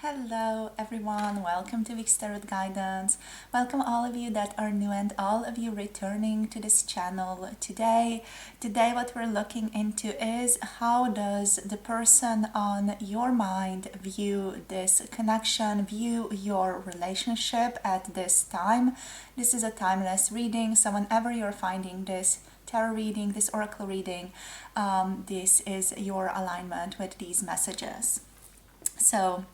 Hello everyone, welcome to Week's Tarot Guidance. Welcome all of you that are new and all of you returning to this channel today. Today what we're looking into is how does the person on your mind view this connection, view your relationship at this time. This is a timeless reading, so whenever you're finding this tarot reading, this oracle reading, this is your alignment with these messages. So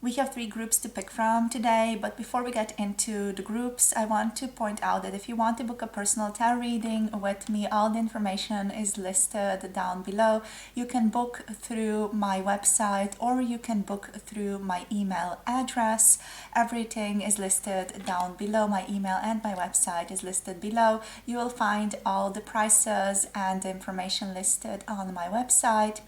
we have 3 groups to pick from today, but before we get into the groups, I want to point out that if you want to book a personal tarot reading with me, all the information is listed down below. You can book through my website or you can book through my email address. Everything is listed down below. My email and my website is listed below. You will find all the prices and the information listed on my website.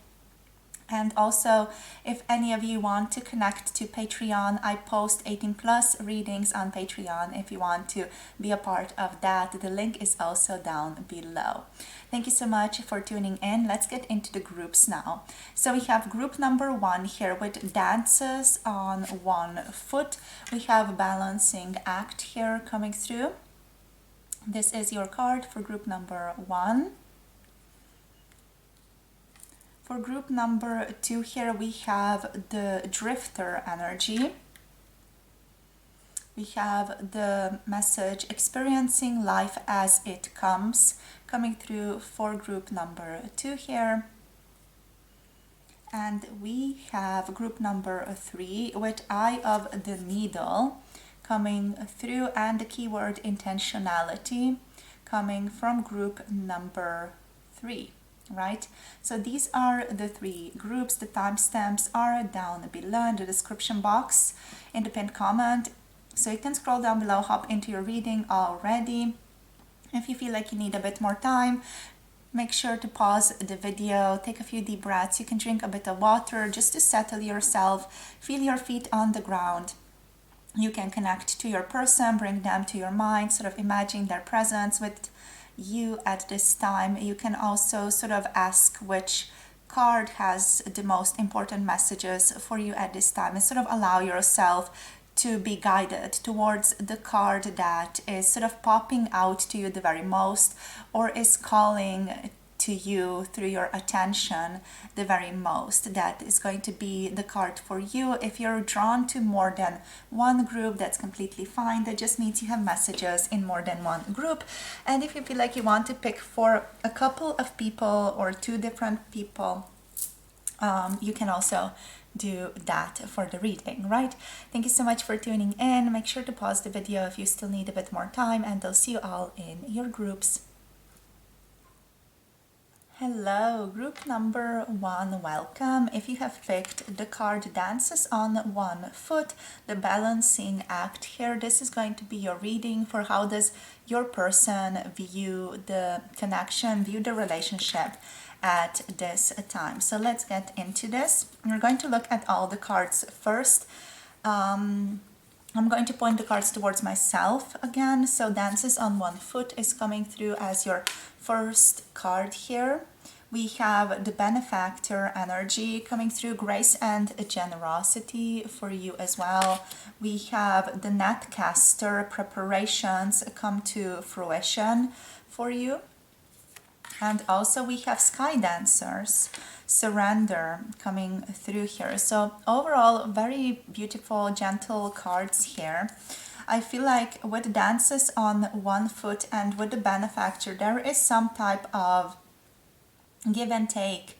And also, if any of you want to connect to Patreon, I post 18 plus readings on Patreon. If you want to be a part of that, the link is also down below. Thank you so much for tuning in. Let's get into the groups now. So we have group number 1 here with dances on 1 foot. We have balancing act here coming through. This is your card for group number 1. For group number 2 here we have the drifter energy. We have the message experiencing life as it comes coming through for group number 2 here. And we have group number 3 with Eye of the Needle coming through, and the keyword intentionality coming from group number 3. Right, so these are the 3 groups. The timestamps are down below in the description box in the pinned comment, so you can scroll down below, hop into your reading already. If you feel like you need a bit more time, make sure to pause the video, take a few deep breaths. You can drink a bit of water just to settle yourself, feel your feet on the ground. You can connect to your person, bring them to your mind, sort of imagine their presence with you at this time. You can also sort of ask which card has the most important messages for you at this time, and sort of allow yourself to be guided towards the card that is sort of popping out to you the very most, or is calling to you through your attention the very most. That is going to be the card for you. If you're drawn to more than one group, that's completely fine. That just means you have messages in more than one group. And if you feel like you want to pick for a couple of people or 2 different people, you can also do that for the reading, right? Thank you so much for tuning in. Make sure to pause the video if you still need a bit more time, and I'll see you all in your groups. Hello, group number 1, welcome. If you have picked the card Dances on 1 Foot, the balancing act here, this is going to be your reading for how does your person view the connection, view the relationship at this time. So let's get into this. We're going to look at all the cards first. I'm going to point the cards towards myself again. So Dances on 1 Foot is coming through as your first card here. We have the benefactor energy coming through, grace and generosity for you as well. We have the netcaster, preparations come to fruition for you. And also we have sky dancers, surrender coming through here. So overall, very beautiful, gentle cards here. I feel like with dances on 1 foot and with the benefactor, there is some type of give and take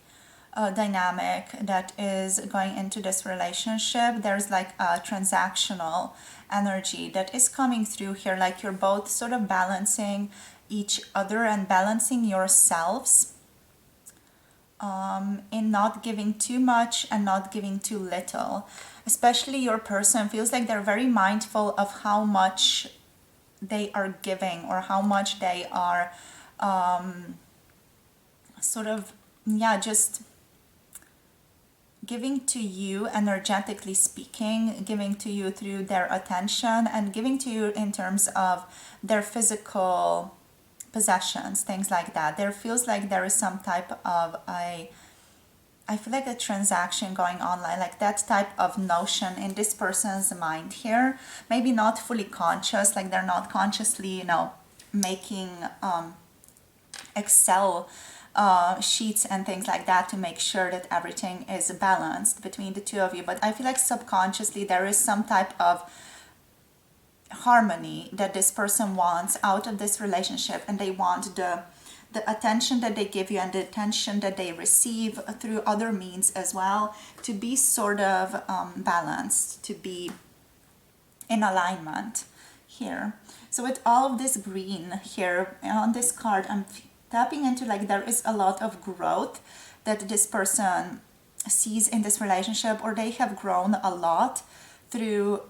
dynamic that is going into this relationship. There's like a transactional energy that is coming through here, like you're both sort of balancing each other and balancing yourselves in not giving too much and not giving too little. Especially your person feels like they're very mindful of how much they are giving, or how much they are sort of, just giving to you, energetically speaking, giving to you through their attention, and giving to you in terms of their physical possessions, things like that. There feels like there is some type of a I feel like a transaction going online, like that type of notion in this person's mind here. Maybe not fully conscious, like they're not consciously, making Excel sheets and things like that to make sure that everything is balanced between the two of you. But I feel like subconsciously there is some type of harmony that this person wants out of this relationship, and they want the attention that they give you and the attention that they receive through other means as well to be sort of balanced, to be in alignment here. So with all of this green here on this card, I'm tapping into like there is a lot of growth that this person sees in this relationship, or they have grown a lot through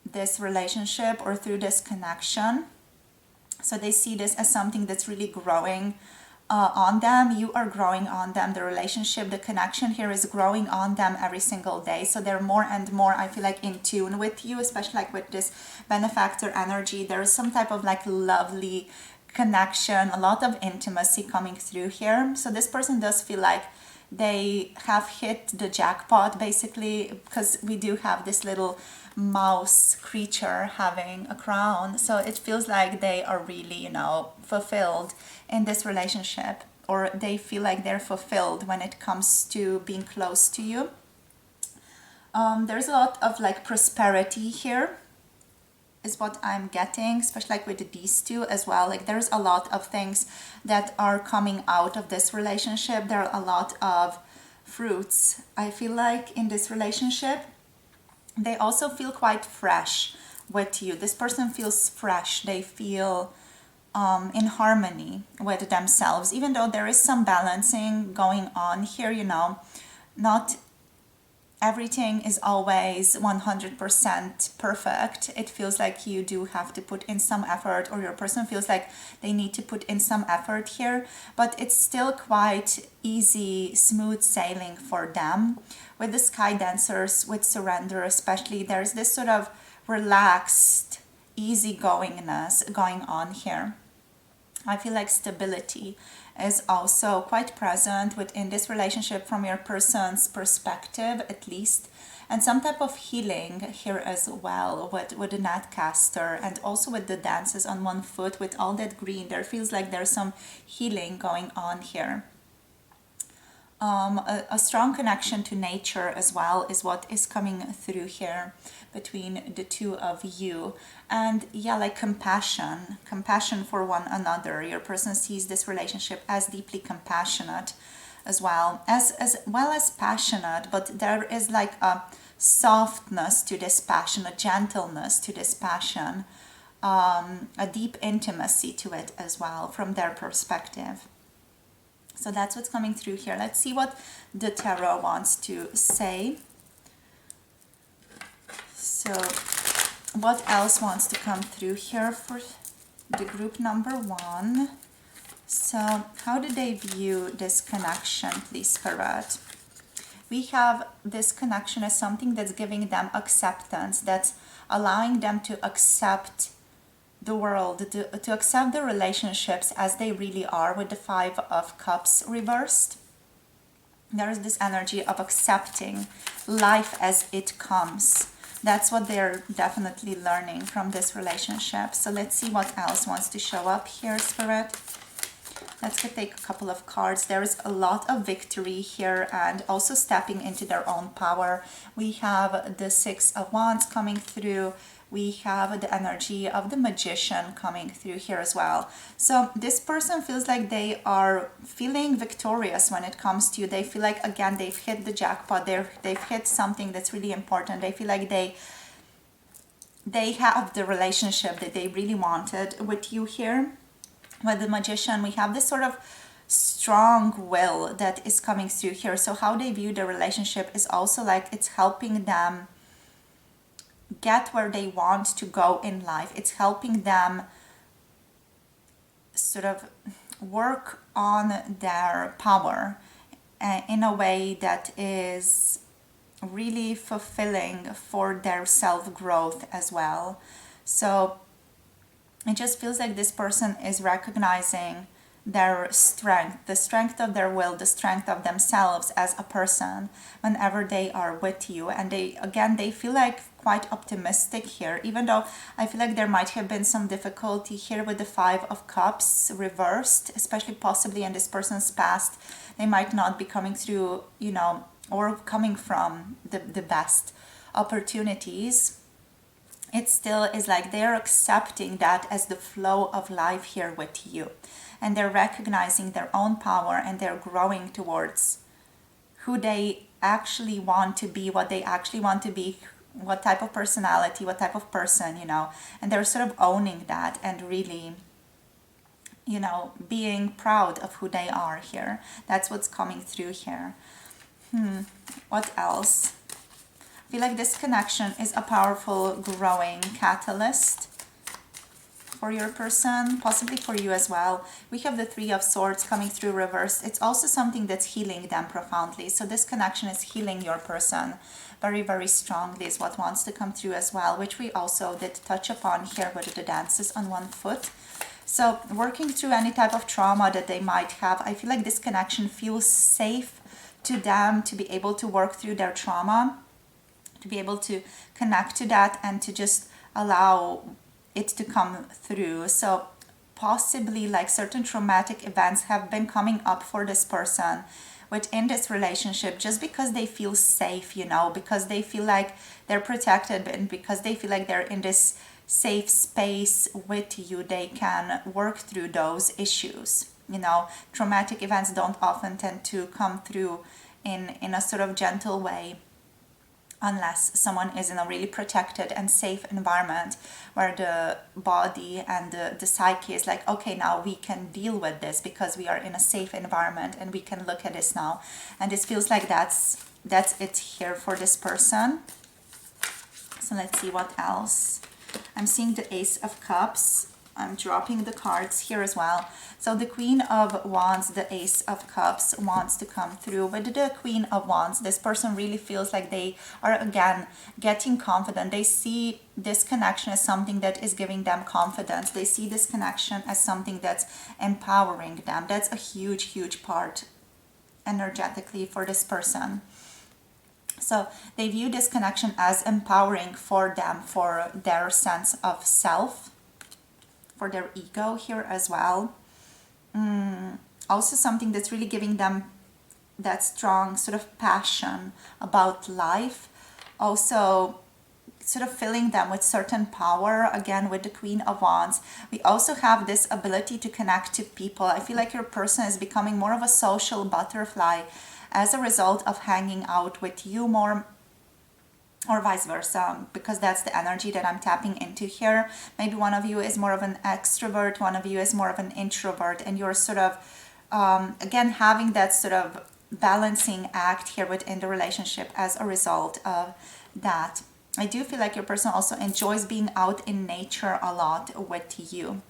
this relationship or through this connection. So they see this as something that's really growing on them. You are growing on them. The relationship, the connection here is growing on them every single day. So they're more and more, I feel like, in tune with you, especially like with this benefactor energy. There is some type of like lovely connection, a lot of intimacy coming through here. So this person does feel like they have hit the jackpot, basically, because we do have this little mouse creature having a crown. So it feels like they are really, fulfilled in this relationship, or they feel like they're fulfilled when it comes to being close to you. There's a lot of like prosperity here is what I'm getting, especially like with these two as well. Like there's a lot of things that are coming out of this relationship. There are a lot of fruits, I feel like, in this relationship. They also feel quite fresh with you. This person feels fresh. They feel in harmony with themselves, even though there is some balancing going on here, not everything is always 100% perfect. It feels like you do have to put in some effort, or your person feels like they need to put in some effort here, but it's still quite easy, smooth sailing for them. With the sky dancers, with surrender especially, there's this sort of relaxed easygoingness going on here. I feel like stability is also quite present within this relationship from your person's perspective, at least, and some type of healing here as well with the netcaster, and also with the dances on one foot with all that green. There feels like there's some healing going on here. A strong connection to nature as well is what is coming through here between the two of you. And yeah, like compassion for one another. Your person sees this relationship as deeply compassionate as well as passionate, but there is like a softness to this passion, a gentleness to this passion, a deep intimacy to it as well from their perspective. So that's what's coming through here. Let's see what the tarot wants to say. So what else wants to come through here for the group number 1? So how do they view this connection, please, Spirit? We have this connection as something that's giving them acceptance, that's allowing them to accept the world, to accept the relationships as they really are, with the 5 of Cups reversed. There is this energy of accepting life as it comes. That's what they're definitely learning from this relationship. So let's see what else wants to show up here, Spirit. Let's take a couple of cards. There is a lot of victory here and also stepping into their own power. We have the 6 of Wands coming through. We have the energy of the Magician coming through here as well. So this person feels like they are feeling victorious when it comes to you. They feel like, again, they've hit the jackpot. They've hit something that's really important. They feel like they have the relationship that they really wanted with you here. With the Magician, we have this sort of strong will that is coming through here. So how they view the relationship is also like it's helping them get where they want to go in life. It's helping them sort of work on their power in a way that is really fulfilling for their self-growth as well. So it just feels like this person is recognizing their strength, the strength of their will, the strength of themselves as a person whenever they are with you. And they feel like quite optimistic here, even though I feel like there might have been some difficulty here with the Five of Cups reversed, especially possibly in this person's past. They might not be coming through, or coming from the best opportunities. It still is like they're accepting that as the flow of life here with you. And they're recognizing their own power, and they're growing towards who they actually want to be, what they actually want to be, what type of personality, what type of person, and they're sort of owning that and really, being proud of who they are here. That's what's coming through here. What else? I feel like this connection is a powerful growing catalyst for your person, possibly for you as well. We have the Three of Swords coming through reverse. It's also something that's healing them profoundly. So this connection is healing your person very, very strongly, is what wants to come through as well, which we also did touch upon here with the dances on one foot. So working through any type of trauma that they might have, I feel like this connection feels safe to them to be able to work through their trauma, to be able to connect to that and to just allow it to come through. So possibly like certain traumatic events have been coming up for this person within this relationship, just because they feel safe, because they feel like they're protected, and because they feel like they're in this safe space with you, they can work through those issues. Traumatic events don't often tend to come through in a sort of gentle way, unless someone is in a really protected and safe environment where the body and the psyche is like, okay, now we can deal with this because we are in a safe environment and we can look at this now. And this feels like that's it here for this person. So let's see what else. I'm seeing the Ace of Cups. I'm dropping the cards here as well. So the Queen of Wands, the Ace of Cups wants to come through. With the Queen of Wands, this person really feels like they are again getting confident. They see this connection as something that is giving them confidence. They see this connection as something that's empowering them. That's a huge, huge part energetically for this person. So they view this connection as empowering for them, for their sense of self, for their ego here as well. Also something that's really giving them that strong sort of passion about life. Also sort of filling them with certain power, again with the Queen of Wands. We also have this ability to connect to people. I feel like your person is becoming more of a social butterfly as a result of hanging out with you more, or vice versa, because that's the energy that I'm tapping into here. Maybe one of you is more of an extrovert, one of you is more of an introvert, and you're sort of, again, having that sort of balancing act here within the relationship as a result of that. I do feel like your person also enjoys being out in nature a lot with you.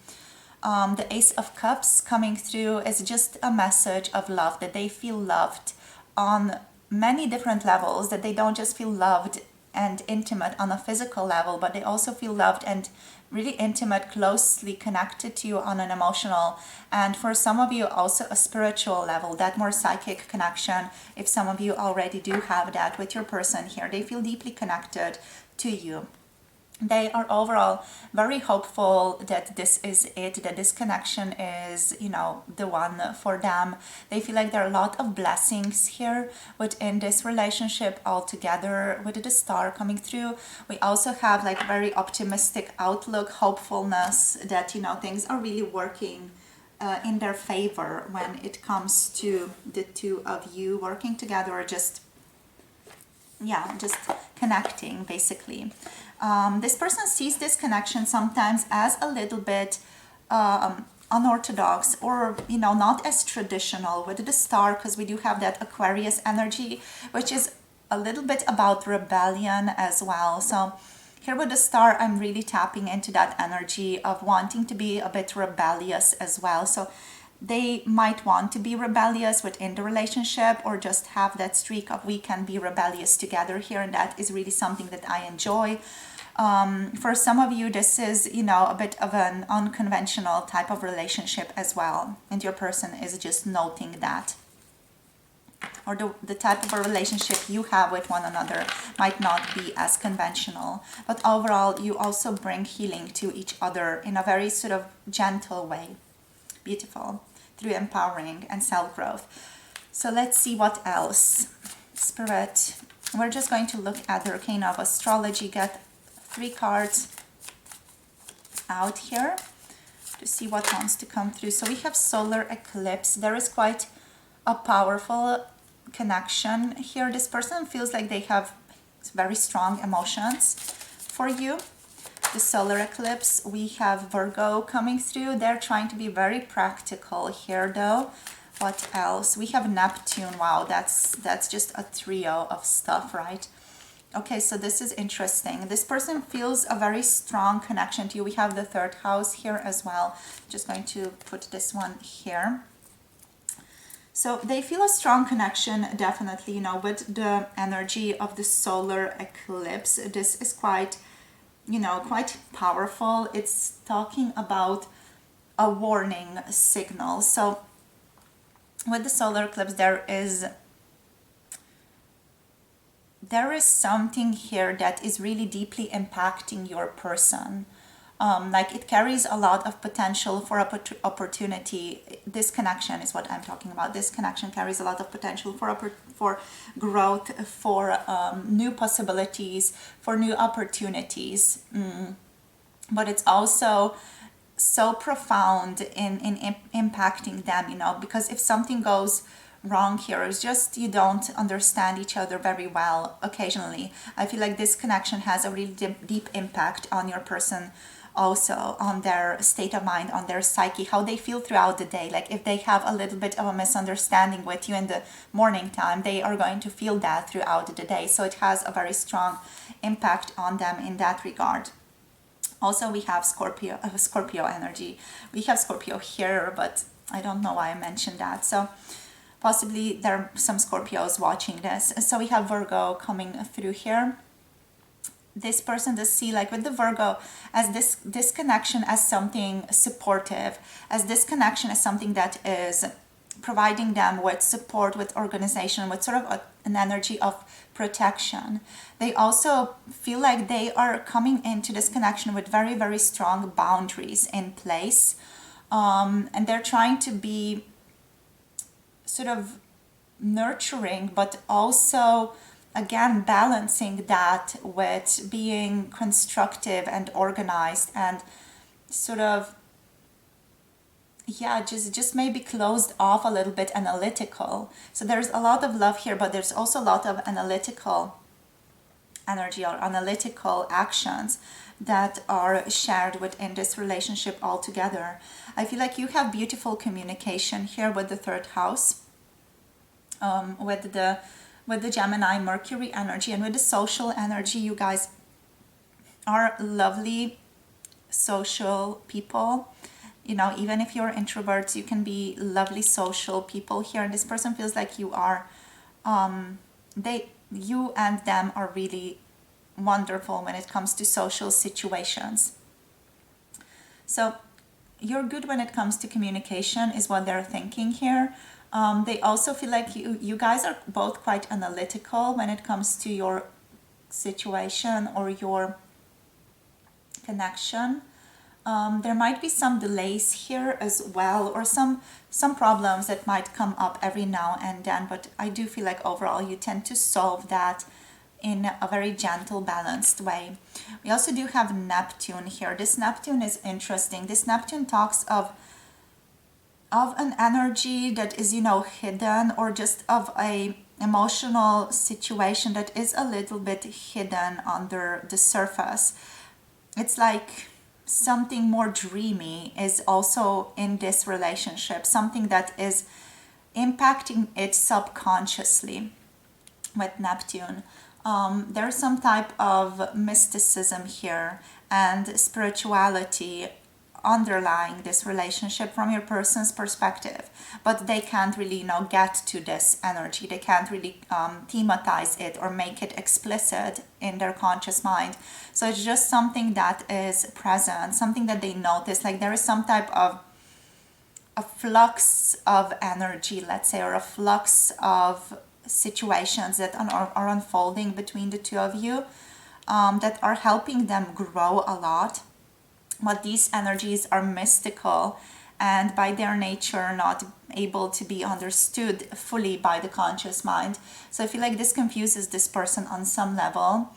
The Ace of Cups coming through is just a message of love, that they feel loved on many different levels, that they don't just feel loved and intimate on a physical level, but they also feel loved and really intimate, closely connected to you on an emotional, and for some of you also a spiritual level, that more psychic connection. If some of you already do have that with your person here, they feel deeply connected to you. They are overall very hopeful that this is it, that this connection is, the one for them. They feel like there are a lot of blessings here within this relationship altogether. With the Star coming through, we also have like very optimistic outlook, hopefulness that, things are really working in their favor when it comes to the two of you working together, or just connecting basically. This person sees this connection sometimes as a little bit unorthodox, or not as traditional with the Star, because we do have that Aquarius energy, which is a little bit about rebellion as well. So here with the Star, I'm really tapping into that energy of wanting to be a bit rebellious as well. So they might want to be rebellious within the relationship, or just have that streak of we can be rebellious together here, and that is really something that I enjoy. For some of you, this is, you know, a bit of an unconventional type of relationship as well. And your person is just noting that. Or the type of a relationship you have with one another might not be as conventional. But overall, you also bring healing to each other in a very sort of gentle way. Beautiful. Through empowering and self-growth. So let's see what else. Spirit, we're just going to look at the Arcana of Astrology. Get 3 cards out here to see what wants to come through. So we have solar eclipse. There is quite a powerful connection here. This person feels like they have very strong emotions for you. The solar eclipse, we have Virgo coming through. They're trying to be very practical here though. What else? We have Neptune. Wow, that's just a trio of stuff, right? Okay, so this is interesting. This person feels a very strong connection to you. We have the 3rd house here as well. Just going to put this one here. So they feel a strong connection, definitely, you know, with the energy of the solar eclipse. This is quite, you know, quite powerful. It's talking about a warning signal. So with the solar eclipse, there is something here that is really deeply impacting your person. Like it carries a lot of potential for opportunity. This connection is what I'm talking about. This connection carries a lot of potential for growth, for new possibilities, for new opportunities. But it's also so profound in impacting them, you know, because if something goes wrong here, it's just you don't understand each other very well occasionally. I feel like this connection has a really deep impact on your person, also on their state of mind, on their psyche, how they feel throughout the day. Like if they have a little bit of a misunderstanding with you in the morning time, they are going to feel that throughout the day. So it has a very strong impact on them in that regard. Also, we have Scorpio energy. We have Scorpio here, but I don't know why I mentioned that. So possibly there are some Scorpios watching this. So we have Virgo coming through here. This person does see, like with the Virgo, as this connection as something supportive, as this connection as something that is providing them with support, with organization, with sort of an energy of protection. They also feel like they are coming into this connection with very, very strong boundaries in place. And they're trying to be sort of nurturing, but also again balancing that with being constructive and organized and sort of just maybe closed off a little bit, analytical. So there's a lot of love here, but there's also a lot of analytical energy or analytical actions that are shared within this relationship altogether. I feel like you have beautiful communication here with the 3rd house, with the Gemini Mercury energy, and with the social energy. You guys are lovely social people. You know, even if you're introverts, you can be lovely social people here. And this person feels like you are, you and them are really wonderful when it comes to social situations. So you're good when it comes to communication is what they're thinking here. They also feel like you guys are both quite analytical when it comes to your situation or your connection. There might be some delays here as well, or some problems that might come up every now and then, but I do feel like overall you tend to solve that in a very gentle, balanced way. We also do have Neptune here. This Neptune is interesting. This Neptune talks of an energy that is, you know, hidden, or just of a emotional situation that is a little bit hidden under the surface. It's like something more dreamy is also in this relationship, something that is impacting it subconsciously with Neptune. There's some type of mysticism here and spirituality underlying this relationship from your person's perspective, but they can't really, get to this energy. They can't really thematize it or make it explicit in their conscious mind. So it's just something that is present, something that they notice, like there is some type of a flux of energy, let's say, or a flux of situations that are unfolding between the two of you, that are helping them grow a lot. But these energies are mystical and by their nature not able to be understood fully by the conscious mind. So I feel like this confuses this person on some level.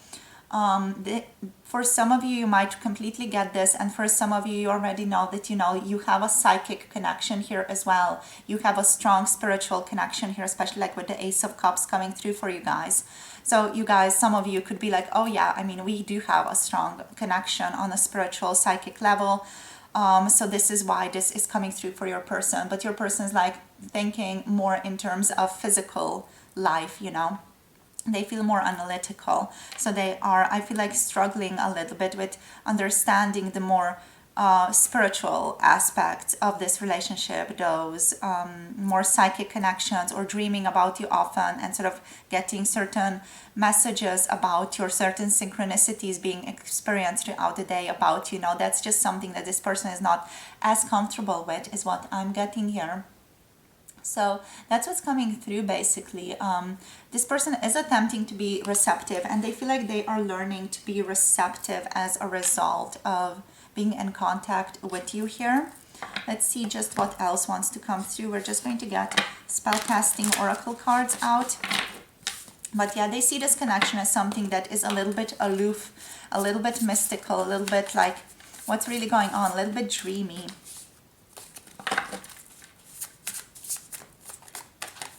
For some of you, you might completely get this, and for some of you, you already know that you have a psychic connection here as well. You have a strong spiritual connection here, especially like with the Ace of Cups coming through for you guys. So you guys, some of you could be like, oh yeah, I mean, we do have a strong connection on a spiritual psychic level. So this is why this is coming through for your person. But your person is like thinking more in terms of physical life, They feel more analytical. So they are, I feel like, struggling a little bit with understanding the more spiritual aspects of this relationship, those more psychic connections, or dreaming about you often and sort of getting certain messages about your, certain synchronicities being experienced throughout the day about you. That's just something that this person is not as comfortable with, is what I'm getting here. So that's what's coming through basically. This person is attempting to be receptive, and they feel like they are learning to be receptive as a result of being in contact with you here. Let's see just what else wants to come through. We're just going to get spellcasting oracle cards out. But yeah, they see this connection as something that is a little bit aloof, a little bit mystical, a little bit like what's really going on, a little bit dreamy.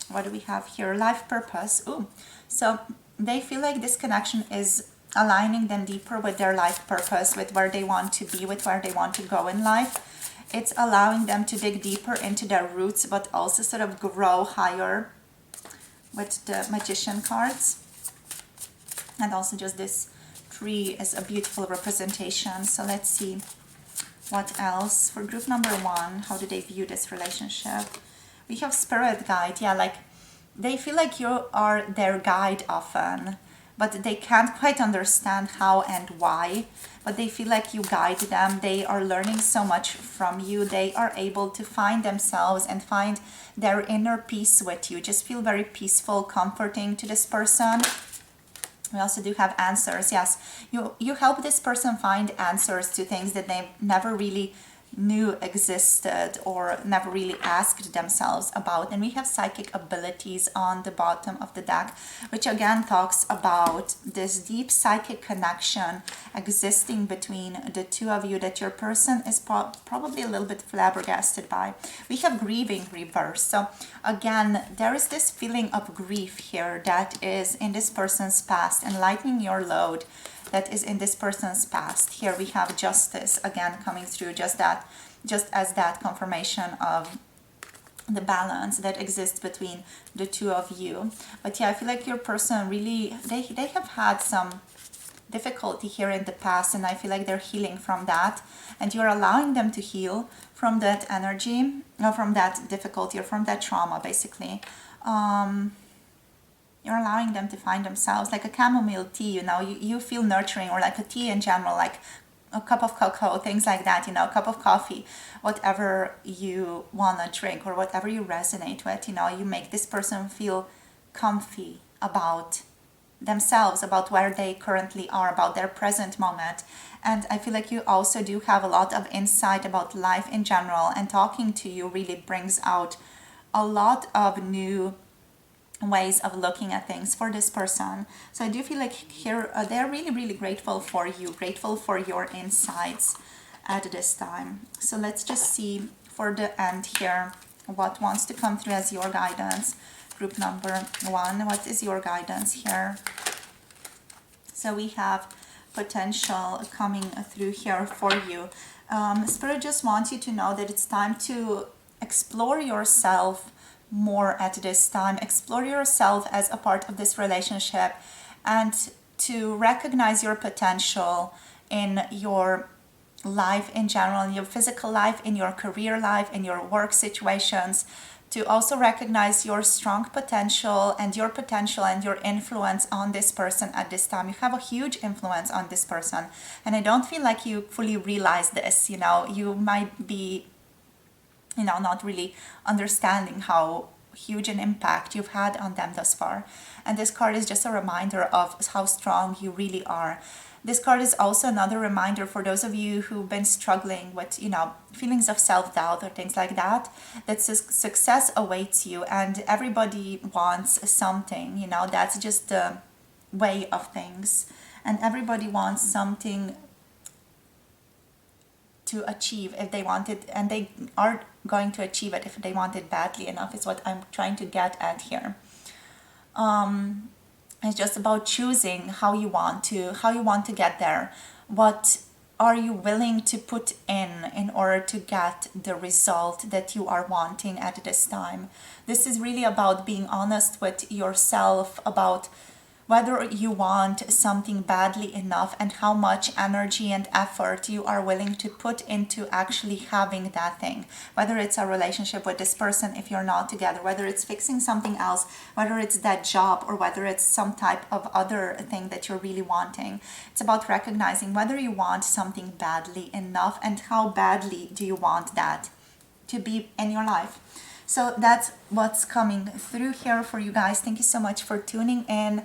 What do we have here? Life purpose. Ooh. So they feel like this connection is aligning them deeper with their life purpose, with where they want to be, with where they want to go in life. It's allowing them to dig deeper into their roots, but also sort of grow higher with the Magician cards. And also just this tree is a beautiful representation. So let's see what else. For group number 1, how do they view this relationship? We have spirit guide. Yeah, like they feel like you are their guide often, but they can't quite understand how and why. But they feel like you guide them. They are learning so much from you. They are able to find themselves and find their inner peace with you. Just feel very peaceful, comforting to this person. We also do have answers. Yes, you help this person find answers to things that they never really knew existed or never really asked themselves about. And we have psychic abilities on the bottom of the deck, which again talks about this deep psychic connection existing between the two of you that your person is probably a little bit flabbergasted by. We have grieving reverse. So again, there is this feeling of grief here that is in this person's past and lightening your load that is in this person's past. Here we have justice again coming through, just as that confirmation of the balance that exists between the two of you. But yeah, I feel like your person really, they have had some difficulty here in the past, and I feel like they're healing from that, and you're allowing them to heal from that energy, or from that difficulty, or from that trauma basically. You're allowing them to find themselves, like a chamomile tea, you feel nurturing, or like a tea in general, like a cup of cocoa, things like that, a cup of coffee, whatever you want to drink or whatever you resonate with, you make this person feel comfy about themselves, about where they currently are, about their present moment. And I feel like you also do have a lot of insight about life in general, and talking to you really brings out a lot of new ways of looking at things for this person. So I do feel like here they're really, really grateful for you, grateful for your insights at this time. So let's just see for the end here what wants to come through as your guidance. Group number 1, what is your guidance here? So we have potential coming through here for you. Spirit just wants you to know that it's time to explore yourself more at this time. Explore yourself as a part of this relationship, and to recognize your potential in your life in general, in your physical life, in your career life, in your work situations, to also recognize your strong potential and your influence on this person at this time. You have a huge influence on this person, and I don't feel like you fully realize this. You might be, not really understanding how huge an impact you've had on them thus far. And this card is just a reminder of how strong you really are. This card is also another reminder for those of you who've been struggling with, feelings of self-doubt or things like that, that success awaits you, and everybody wants something, that's just the way of things. And everybody wants something to achieve if they want it, and they are going to achieve it if they want it badly enough, is what I'm trying to get at here. It's just about choosing how you want to get there. What are you willing to put in order to get the result that you are wanting at this time? This is really about being honest with yourself about whether you want something badly enough and how much energy and effort you are willing to put into actually having that thing. Whether it's a relationship with this person if you're not together, whether it's fixing something else, whether it's that job, or whether it's some type of other thing that you're really wanting. It's about recognizing whether you want something badly enough and how badly do you want that to be in your life. So that's what's coming through here for you guys. Thank you so much for tuning in.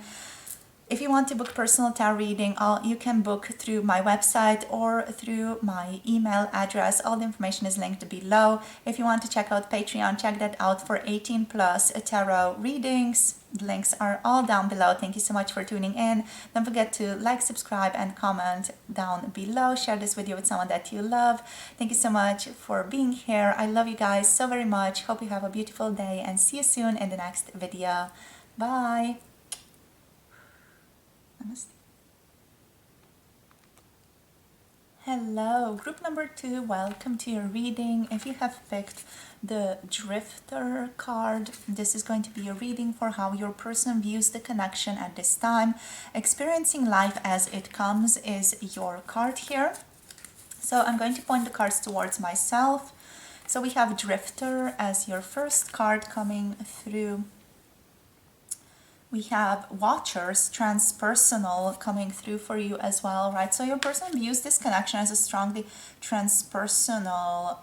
If you want to book personal tarot reading, you can book through my website or through my email address. All the information is linked below. If you want to check out Patreon, check that out for 18 plus tarot readings. The links are all down below. Thank you so much for tuning in. Don't forget to like, subscribe, and comment down below. Share this video with someone that you love. Thank you so much for being here. I love you guys so very much. Hope you have a beautiful day, and see you soon in the next video. Bye. Hello, group number 2, welcome to your reading. If you have picked the Drifter card, this is going to be a reading for how your person views the connection at this time. Experiencing life as it comes is your card here. So I'm going to point the cards towards myself. So we have Drifter as your first card coming through. We have Watchers, transpersonal, coming through for you as well, right? So your person views this connection as a strongly transpersonal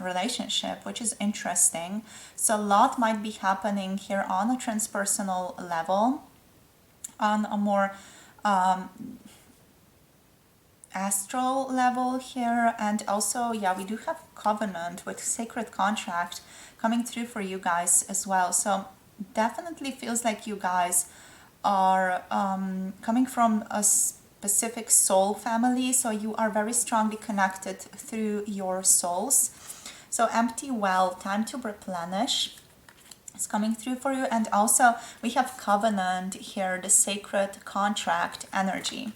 relationship, which is interesting. So a lot might be happening here on a transpersonal level, on a more astral level here. And also, yeah, we do have Covenant with Sacred Contract coming through for you guys as well. So definitely feels like you guys are coming from a specific soul family, so you are very strongly connected through your souls. So empty well, time to replenish is coming through for you. And also we have Covenant here, the Sacred Contract energy,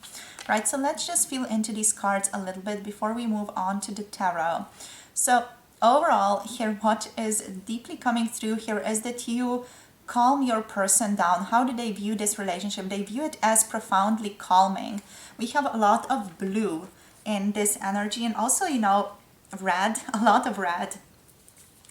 right? So let's just feel into these cards a little bit before we move on to the tarot. So overall here, what is deeply coming through here is that you calm your person down. How do they view this relationship? They view it as profoundly calming. We have a lot of blue in this energy, and also, red, a lot of red.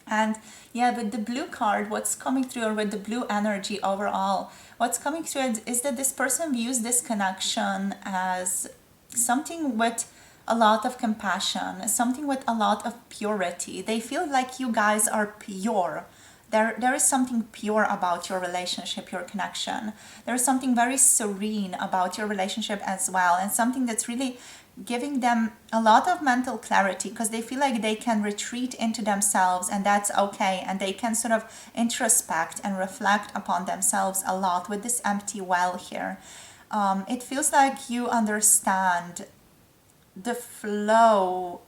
And yeah, with the blue card, what's coming through, or with the blue energy overall, what's coming through is that this person views this connection as something with a lot of compassion, something with a lot of purity. They feel like you guys are pure. There is something pure about your relationship, your connection. There is something very serene about your relationship as well, and something that's really giving them a lot of mental clarity, because they feel like they can retreat into themselves, and that's okay, and they can sort of introspect and reflect upon themselves a lot with this empty well here. It feels like you understand the flow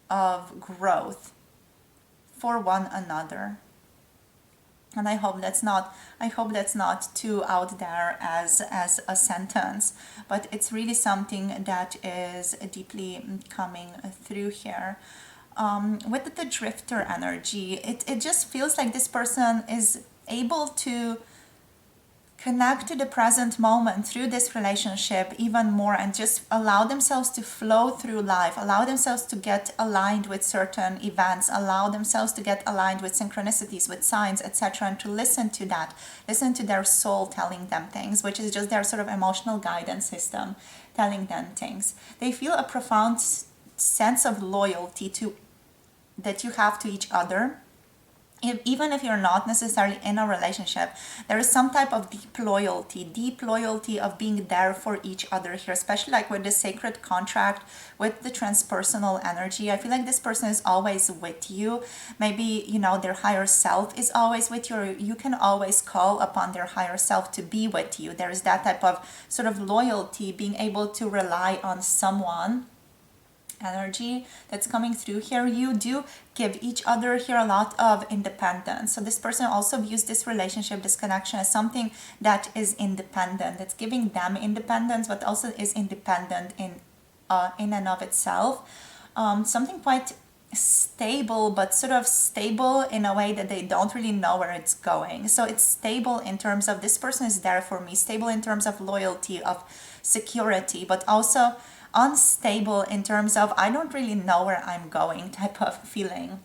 of growth for one another. And I hope that's not too out there as a sentence, but it's really something that is deeply coming through here. With the Drifter energy, it just feels like this person is able to connect to the present moment through this relationship even more, and just allow themselves to flow through life, allow themselves to get aligned with certain events, allow themselves to get aligned with synchronicities, with signs, etc., and to listen to that, listen to their soul telling them things, which is just their sort of emotional guidance system telling them things. They feel a profound sense of loyalty to that you have to each other. Even if you're not necessarily in a relationship, there is some type of deep loyalty of being there for each other here, especially like with the sacred contract, with the transpersonal energy. I feel like this person is always with you. Maybe, their higher self is always with you, or you can always call upon their higher self to be with you. There is that type of sort of loyalty, being able to rely on someone energy that's coming through here. You do give each other here a lot of independence. So this person also views this relationship, this connection, as something that is independent, that's giving them independence, but also is independent in and of itself. Something quite stable, but sort of stable in a way that they don't really know where it's going. So it's stable in terms of this person is there for me, stable in terms of loyalty, of security, but also unstable in terms of I don't really know where I'm going type of feeling.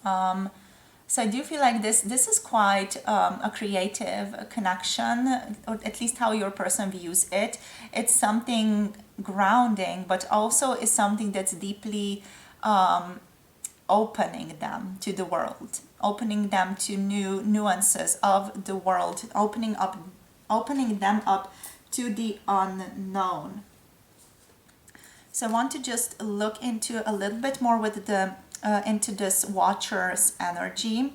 So I do feel like this is quite a creative connection, or at least how your person views it. It's something grounding, but also is something that's deeply opening them to the world, opening them to new nuances of the world, opening them up to the unknown. So I want to just look into a little bit more with the into this Watcher's energy,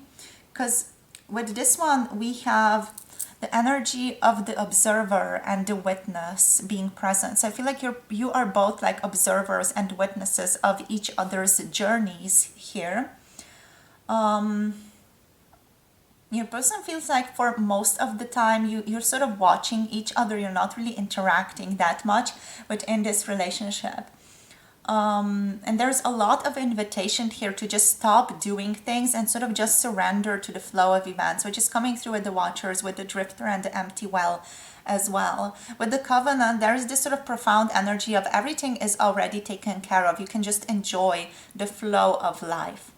because with this one we have the energy of the observer and the witness being present. So I feel like you are both like observers and witnesses of each other's journeys here. Your person feels like for most of the time you're sort of watching each other. You're not really interacting that much within this relationship. And there's a lot of invitation here to just stop doing things and sort of just surrender to the flow of events, which is coming through with the Watchers, with the Drifter and the Empty Well as well. With the Covenant, there is this sort of profound energy of everything is already taken care of. You can just enjoy the flow of life.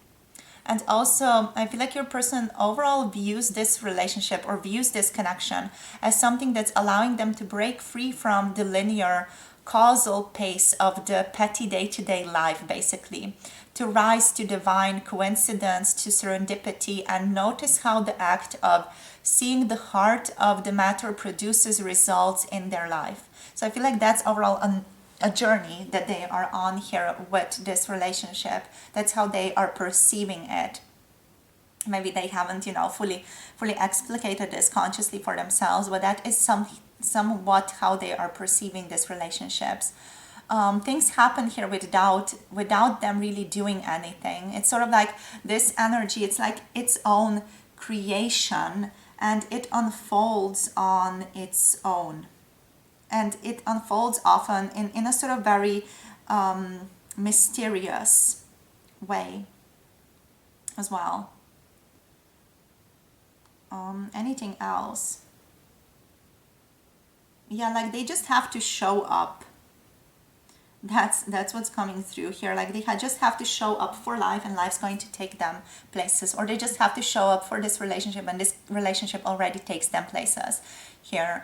And also, I feel like your person overall views this relationship or views this connection as something that's allowing them to break free from the linear causal pace of the petty day-to-day life, basically, to rise to divine coincidence, to serendipity, and notice how the act of seeing the heart of the matter produces results in their life. So I feel like that's overall a journey that they are on here with this relationship. That's how they are perceiving it. Maybe they haven't, fully explicated this consciously for themselves, but that is somewhat how they are perceiving these relationships. Things happen here without them really doing anything. It's sort of like this energy, it's like its own creation, and it unfolds on its own. And it unfolds often in a sort of very mysterious way as well. Anything else? Yeah, like they just have to show up. That's what's coming through here. Like they just have to show up for life, and life's going to take them places. Or they just have to show up for this relationship, and this relationship already takes them places here.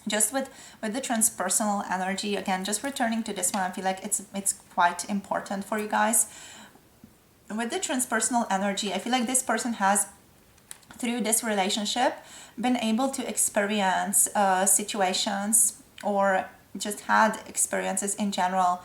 Just with the transpersonal energy, again, just returning to this one, I feel like it's quite important for you guys. With the transpersonal energy, I feel like this person has, through this relationship, been able to experience situations, or just had experiences in general,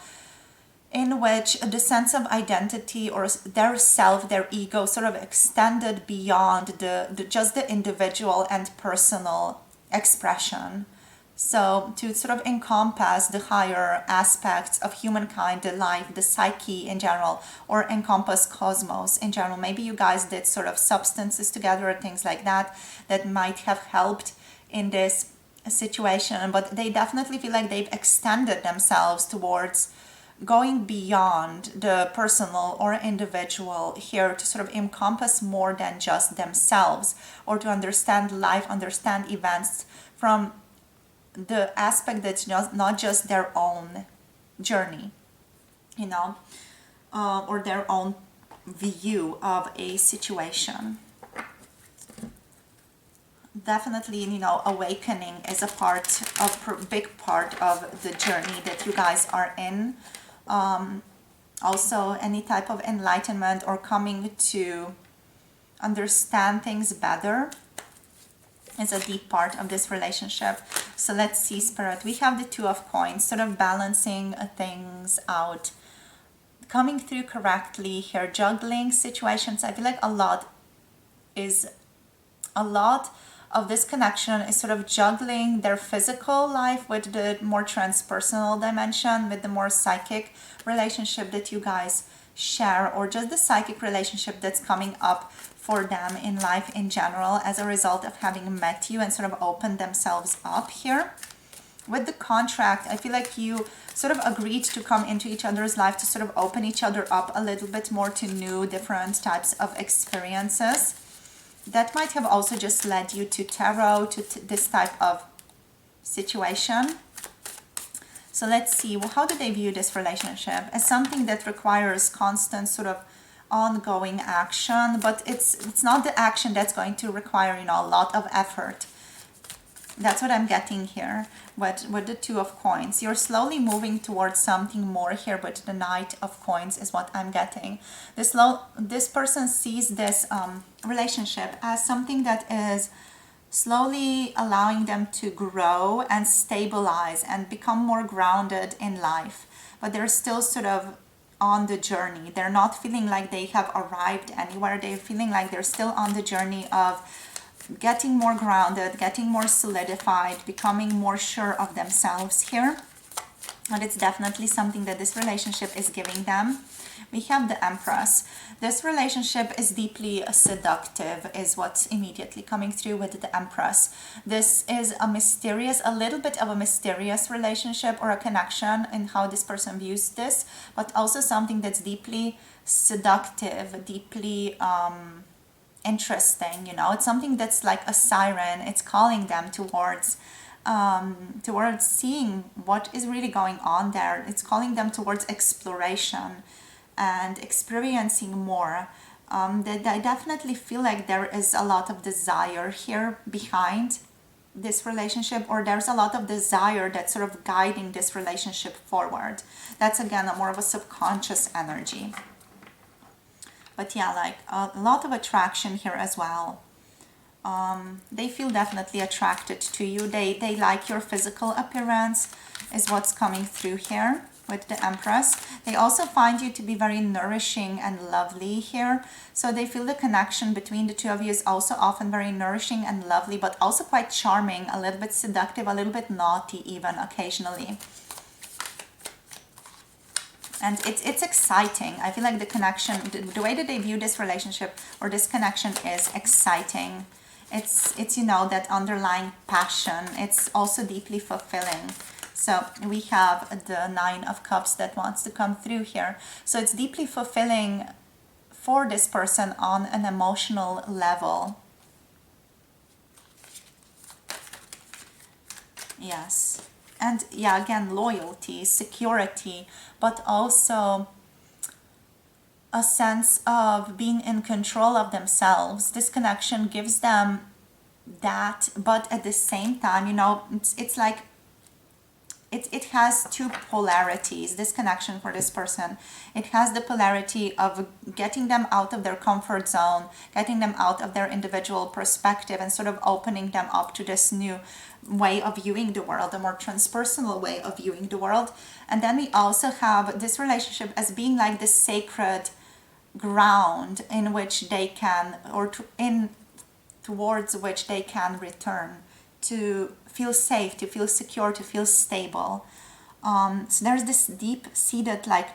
in which the sense of identity or their self, their ego, sort of extended beyond the just the individual and personal expression. So to sort of encompass the higher aspects of humankind, the life, the psyche in general, or encompass cosmos in general. Maybe you guys did sort of substances together or things like that might have helped in this situation, but they definitely feel like they've extended themselves towards going beyond the personal or individual here to sort of encompass more than just themselves, or to understand life, understand events from the aspect that's not just their own journey, you know, or their own view of a situation. Definitely, you know, awakening is a big part of the journey that you guys are in. Also, any type of enlightenment or coming to understand things better is a deep part of this relationship. So let's see, Spirit. We have the Two of Coins, sort of balancing things out, coming through correctly here, juggling situations. I feel like a lot of this connection is sort of juggling their physical life with the more transpersonal dimension, with the more psychic relationship that you guys share, or just the psychic relationship that's coming up for them in life in general as a result of having met you and sort of opened themselves up here. With the contract, I feel like you sort of agreed to come into each other's life to sort of open each other up a little bit more to new, different types of experiences. That might have also just led you to tarot, to this type of situation. So let's see, well, how do they view this relationship? As something that requires constant sort of ongoing action, but it's not the action that's going to require, you know, a lot of effort. That's what I'm getting here with the Two of Coins. You're slowly moving towards something more here, but the Knight of Coins is what I'm getting. This person sees this relationship as something that is slowly allowing them to grow and stabilize and become more grounded in life. But they're still sort of on the journey. They're not feeling like they have arrived anywhere. They're feeling like they're still on the journey of getting more grounded, getting more solidified, becoming more sure of themselves here. And it's definitely something that this relationship is giving them. We have the Empress. This relationship is deeply seductive, is what's immediately coming through with the Empress. This is a little bit of a mysterious relationship or a connection in how this person views this, but also something that's deeply seductive, deeply interesting. You know, it's something that's like a siren. It's calling them towards seeing what is really going on there. It's calling them towards exploration and experiencing more. That I definitely feel like there is a lot of desire here behind this relationship, or there's a lot of desire that's sort of guiding this relationship forward. That's again more of a subconscious energy. But yeah, like a lot of attraction here as well. They feel definitely attracted to you. They like your physical appearance is what's coming through here with the Empress. They also find you to be very nourishing and lovely here. So they feel the connection between the two of you is also often very nourishing and lovely, but also quite charming, a little bit seductive, a little bit naughty even occasionally. And it's exciting. I feel like the connection, the way that they view this relationship or this connection is exciting. It's you know, that underlying passion. It's also deeply fulfilling. So we have the Nine of Cups that wants to come through here. So it's deeply fulfilling for this person on an emotional level. Yes. And yeah, again, loyalty, security, but also a sense of being in control of themselves. This connection gives them that, but at the same time, you know, it's like it has two polarities, this connection for this person. It has the polarity of getting them out of their comfort zone, getting them out of their individual perspective and sort of opening them up to this new way of viewing the world, a more transpersonal way of viewing the world. And then we also have this relationship as being like the sacred ground in which they can, towards which they can return to feel safe, to feel secure, to feel stable. So there's this deep-seated, like,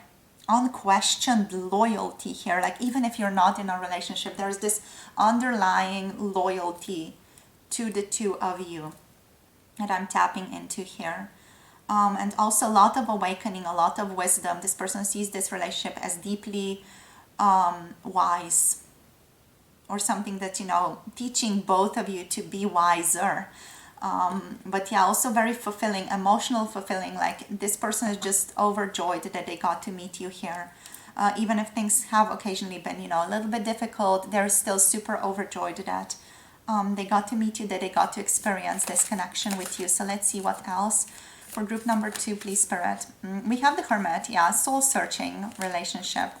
unquestioned loyalty here. Like, even if you're not in a relationship, there's this underlying loyalty to the two of you that I'm tapping into here. And also a lot of awakening, a lot of wisdom. This person sees this relationship as deeply wise, or something that, teaching both of you to be wiser. But yeah, also very fulfilling, emotional fulfilling. Like this person is just overjoyed that they got to meet you here. Even if things have occasionally been, a little bit difficult, they're still super overjoyed that they got to meet you, that they got to experience this connection with you. So let's see what else. For group number 2, please, Spirit. We have the Hermit, yeah, soul-searching relationship.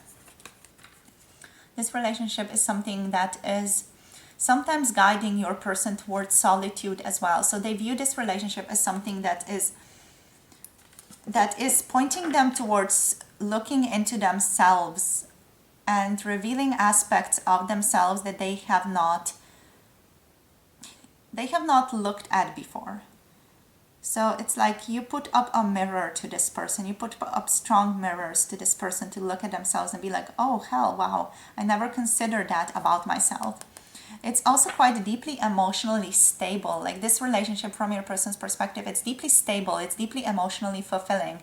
This relationship is something that is sometimes guiding your person towards solitude as well. So they view this relationship as something that is pointing them towards looking into themselves and revealing aspects of themselves that they have not looked at before. So it's like you put up a mirror to this person, you put up strong mirrors to this person to look at themselves and be like, oh hell, wow, I never considered that about myself. It's also quite deeply emotionally stable. Like this relationship, from your person's perspective, it's deeply stable, it's deeply emotionally fulfilling.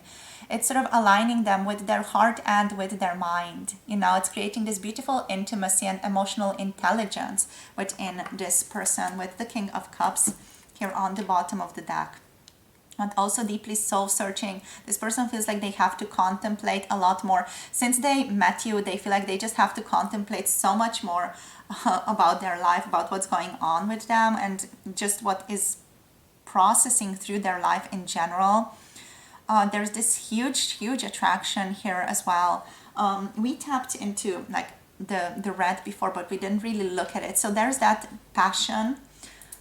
It's sort of aligning them with their heart and with their mind. It's creating this beautiful intimacy and emotional intelligence within this person, with the King of Cups here on the bottom of the deck. And also deeply soul-searching. This person feels like they have to contemplate a lot more. Since they met you, they feel like they just have to contemplate so much more about their life, about what's going on with them, and just what is processing through their life in general. There's this huge attraction here as well. We tapped into like the red before, but we didn't really look at it. So there's that passion.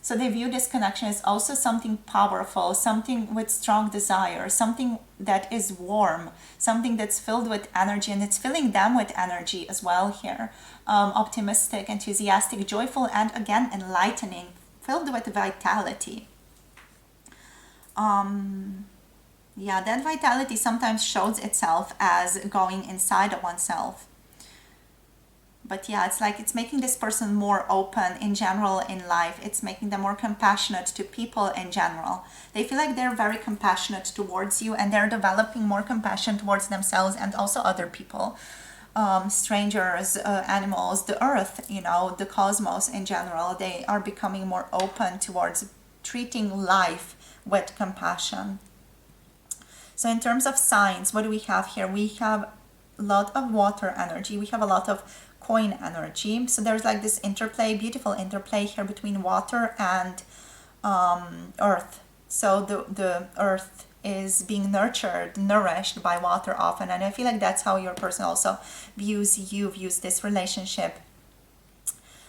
So they view this connection as also something powerful, something with strong desire, something that is warm, something that's filled with energy, and it's filling them with energy as well here. Optimistic, enthusiastic, joyful, and again, enlightening, filled with vitality. Yeah, that vitality sometimes shows itself as going inside of oneself. But yeah, it's like it's making this person more open in general in life. It's making them more compassionate to people in general. They feel like they're very compassionate towards you, and they're developing more compassion towards themselves and also other people. Strangers, animals, the earth, the cosmos in general. They are becoming more open towards treating life with compassion. So in terms of signs, what do we have here? We have a lot of water energy. We have a lot of coin energy. So there's like this interplay, beautiful interplay here between water and earth. So the earth is being nourished by water often. And I feel like that's how your person also views this relationship.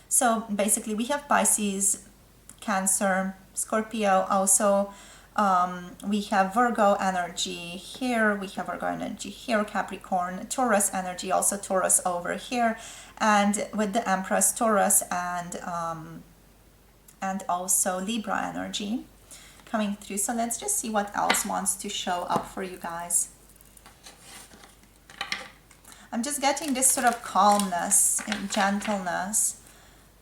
So basically we have Pisces, Cancer, Scorpio also. We have Virgo energy here, we have Virgo energy here, Capricorn, Taurus energy, also Taurus over here, and with the Empress, Taurus, and also Libra energy coming through. So let's just see what else wants to show up for you guys. I'm just getting this sort of calmness, gentleness,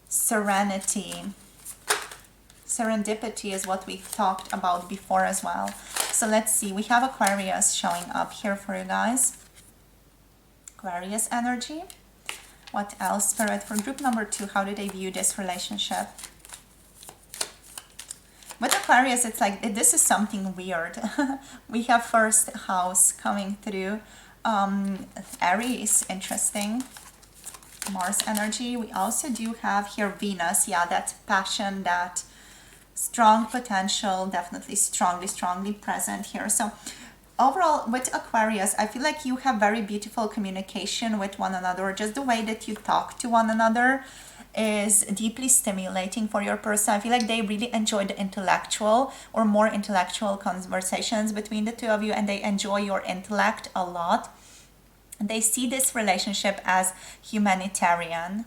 serenity. Serendipity is what we've talked about before as well. So let's see, we have Aquarius showing up here for you guys. Aquarius energy. What else, Spirit? For group number 2, how do they view this relationship? With Aquarius, it's like this is something weird. We have first house coming through. Aries, interesting. Mars energy. We also do have here Venus. Yeah, that passion, that strong potential, definitely strongly present here. So overall with Aquarius, I feel like you have very beautiful communication with one another. Just the way that you talk to one another is deeply stimulating for your person. I feel like they really enjoy the intellectual or more intellectual conversations between the two of you, and they enjoy your intellect a lot. They see this relationship as humanitarian,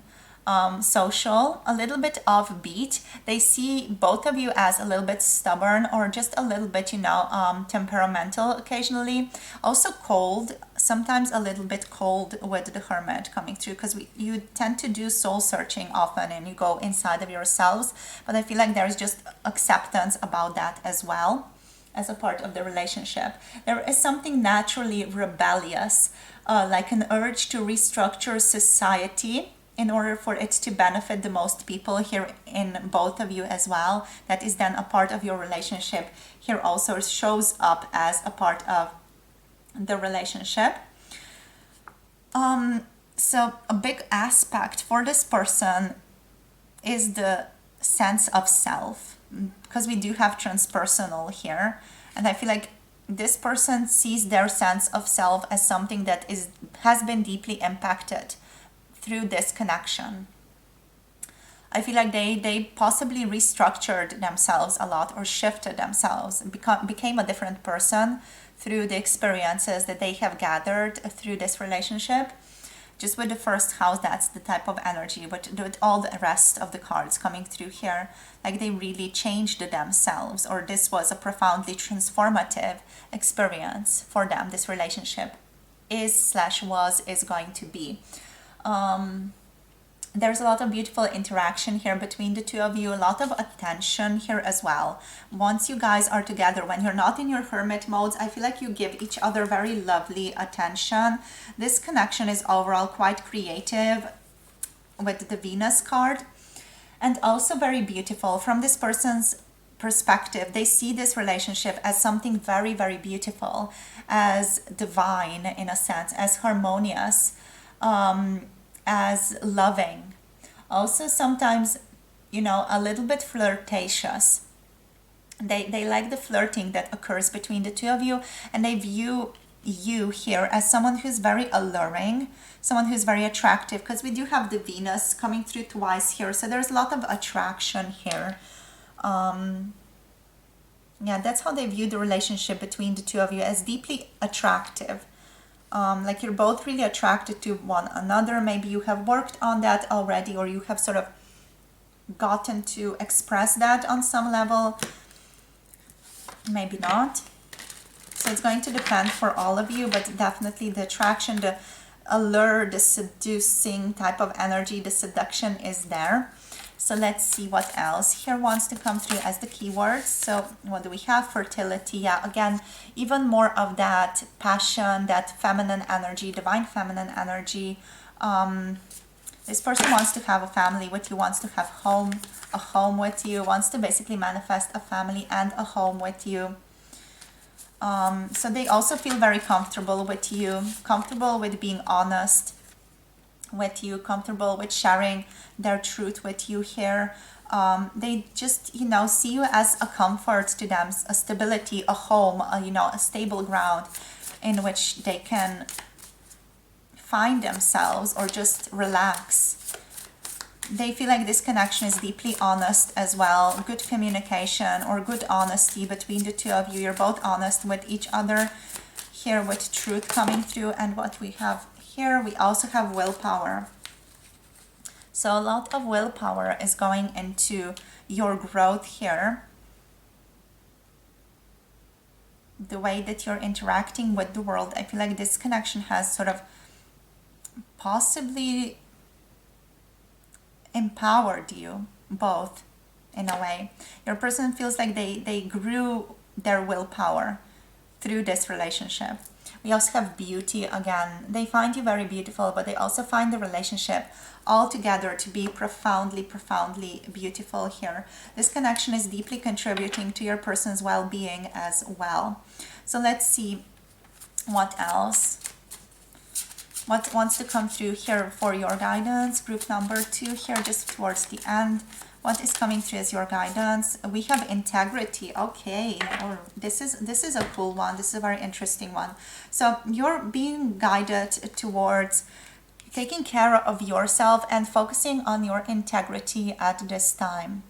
social, a little bit offbeat. They see both of you as a little bit stubborn or just a little bit, temperamental occasionally. Also cold, sometimes a little bit cold with the Hermit coming through, because you tend to do soul searching often and you go inside of yourselves. But I feel like there's just acceptance about that as well. as a part of the relationship. There is something naturally rebellious, like an urge to restructure society in order for it to benefit the most people here in both of you as well. That is then a part of your relationship. Here also shows up as a part of the relationship. So a big aspect for this person is the sense of self, because we do have transpersonal here, and I feel like this person sees their sense of self as something that has been deeply impacted through this connection. I feel like they possibly restructured themselves a lot or shifted themselves, became a different person through the experiences that they have gathered through this relationship. Just with the first house, that's the type of energy, but with all the rest of the cards coming through here, like they really changed themselves, or this was a profoundly transformative experience for them. This relationship is going to be. There's a lot of beautiful interaction here between the two of you, a lot of attention here as well. Once you guys are together, when you're not in your hermit modes, I feel like you give each other very lovely attention. This connection is overall quite creative with the Venus card, and also very beautiful from this person's perspective. They see this relationship as something very, very beautiful, as divine in a sense, as harmonious, as loving. Also sometimes, a little bit flirtatious. They like the flirting that occurs between the two of you, and they view you here as someone who's very alluring, someone who's very attractive, because we do have the Venus coming through twice here, so there's a lot of attraction here. That's how they view the relationship between the two of you, as deeply attractive. Like you're both really attracted to one another. Maybe you have worked on that already, or you have sort of gotten to express that on some level. Maybe not. So it's going to depend for all of you, but definitely the attraction, the allure, the seducing type of energy, the seduction is there. So let's see what else here wants to come through as the keywords. So what do we have? Fertility. Yeah, again, even more of that passion, that feminine energy, divine feminine energy. This person wants to have a family with you, wants to have a home with you, wants to basically manifest a family and a home with you. So they also feel very comfortable with you, comfortable with being honest with you, comfortable with sharing their truth with you here. They just, see you as a comfort to them, a stability, a home, a stable ground in which they can find themselves or just relax. They feel like this connection is deeply honest as well. Good communication or good honesty between the two of you. You're both honest with each other here, with truth coming through. And what we have here, we also have willpower. So a lot of willpower is going into your growth here. The way that you're interacting with the world, I feel like this connection has sort of possibly empowered you both in a way. Your person feels like they grew their willpower through this relationship. We also have beauty again. They find you very beautiful, but they also find the relationship altogether to be profoundly, profoundly beautiful here. This connection is deeply contributing to your person's well-being as well. So let's see what else. What wants to come through here for your guidance? Group number 2 here, just towards the end. What is coming through as your guidance? We have integrity. Okay, this is a cool one. This is a very interesting one. So you're being guided towards taking care of yourself and focusing on your integrity at this time.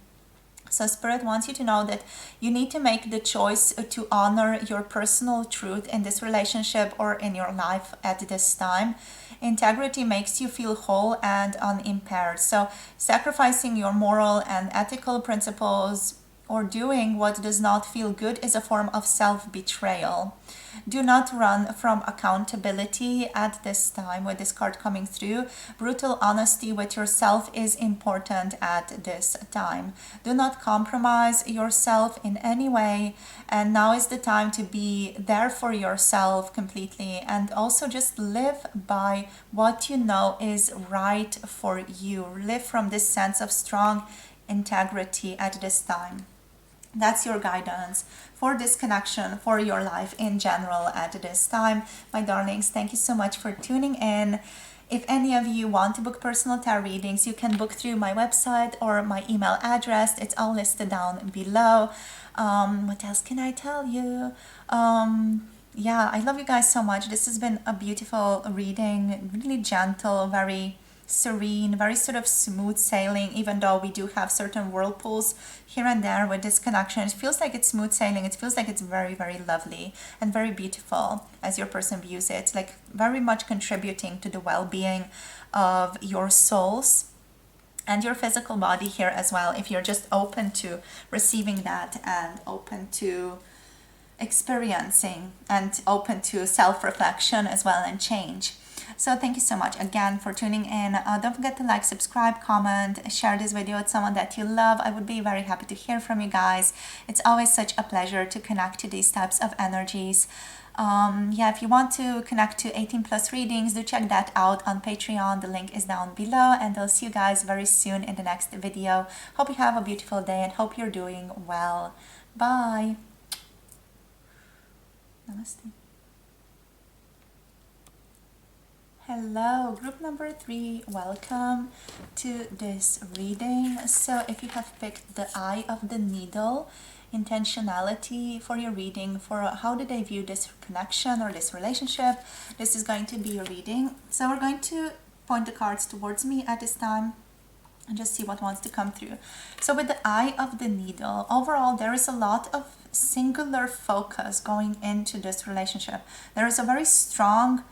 So Spirit wants you to know that you need to make the choice to honor your personal truth in this relationship or in your life at this time. Integrity makes you feel whole and unimpaired. So sacrificing your moral and ethical principles or doing what does not feel good is a form of self-betrayal. Do not run from accountability at this time with this card coming through. Brutal honesty with yourself is important at this time. Do not compromise yourself in any way. And now is the time to be there for yourself completely, and also just live by what you know is right for you. Live from this sense of strong integrity at this time. That's your guidance for this connection, for your life in general at this time. My darlings, thank you so much for tuning in. If any of you want to book personal tarot readings, you can book through my website or my email address. It's all listed down below. What else can I tell you? Yeah, I love you guys so much. This has been a beautiful reading, really gentle, very serene, very sort of smooth sailing, even though we do have certain whirlpools here and there with this connection. It feels like it's smooth sailing. It feels like it's very, very lovely and very beautiful as your person views it, like very much contributing to the well-being of your souls and your physical body here as well, if you're just open to receiving that and open to experiencing and open to self-reflection as well and change. So thank you so much again for tuning in. Don't forget to like, subscribe, comment, share this video with someone that you love. I would be very happy to hear from you guys. It's always such a pleasure to connect to these types of energies. Yeah, if you want to connect to 18 plus readings, do check that out on Patreon. The link is down below, and I'll see you guys very soon in the next video. Hope you have a beautiful day and hope you're doing well. Bye. Namaste. Hello, group number 3, welcome to this reading. So if you have picked the Eye of the Needle, intentionality for your reading, for how did I view this connection or this relationship, this is going to be your reading. So we're going to point the cards towards me at this time and just see what wants to come through. So with the Eye of the Needle, overall there is a lot of singular focus going into this relationship. There is a very strong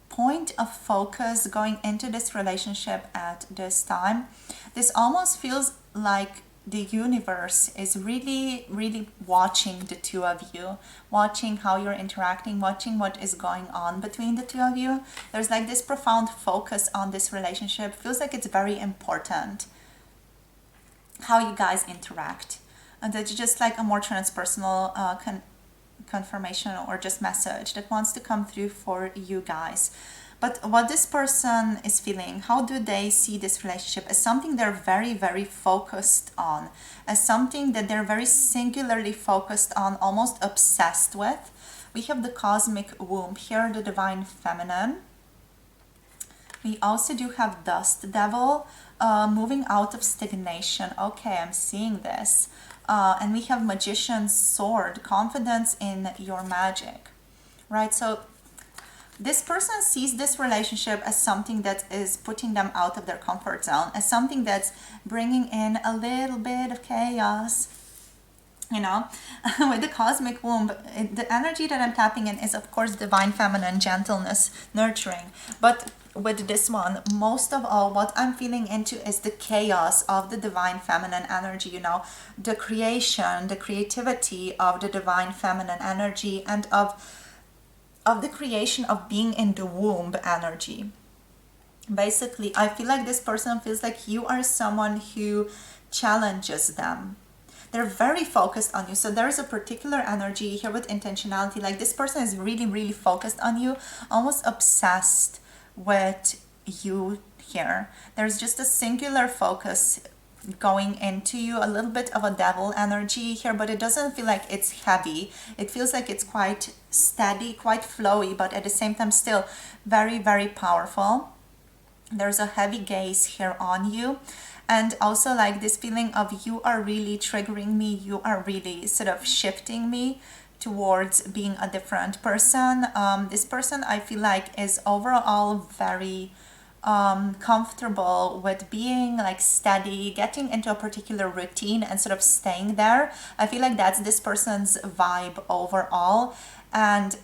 point of focus going into this relationship at this time. This almost feels like the universe is really, really watching the two of you, watching how you're interacting, watching what is going on between the two of you. There's like this profound focus on this relationship. Feels like it's very important how you guys interact. And that's just like a more transpersonal confirmation or just message that wants to come through for you guys. But what this person is feeling, how do they see this relationship? As something they're very, very focused on, as something that they're very singularly focused on, almost obsessed with. We have the cosmic womb here, the divine feminine. We also do have dust devil, moving out of stagnation. Okay, I'm seeing this. And we have magician's sword, confidence in your magic, right? So this person sees this relationship as something that is putting them out of their comfort zone, as something that's bringing in a little bit of chaos, you know. With the cosmic womb, the energy that I'm tapping in is of course divine feminine, gentleness, nurturing. But with this one, most of all, what I'm feeling into is the chaos of the divine feminine energy, you know, the creation, the creativity of the divine feminine energy, and of the creation of being in the womb energy. Basically, I feel like this person feels like you are someone who challenges them. They're very focused on you. So there's a particular energy here with intentionality. Like this person is really, really focused on you, almost obsessed with you here. There's just a singular focus going into you, a little bit of a devil energy here, but it doesn't feel like it's heavy. It feels like it's quite steady, quite flowy, but at the same time still very, very powerful. There's a heavy gaze here on you, and also like this feeling of you are really triggering me, you are really sort of shifting me towards being a different person. This person I feel like is overall very comfortable with being like steady, getting into a particular routine and sort of staying there. I feel like that's this person's vibe overall, and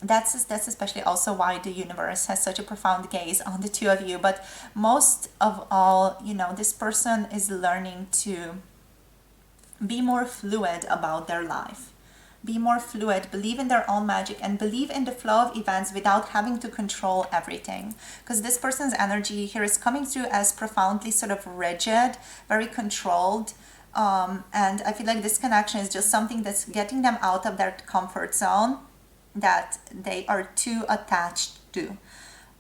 that's especially also why the universe has such a profound gaze on the two of you. But most of all, you know, this person is learning to be more fluid about their life. Be more fluid, believe in their own magic, and believe in the flow of events without having to control everything. Because this person's energy here is coming through as profoundly sort of rigid, very controlled. And I feel like this connection is just something that's getting them out of their comfort zone that they are too attached to.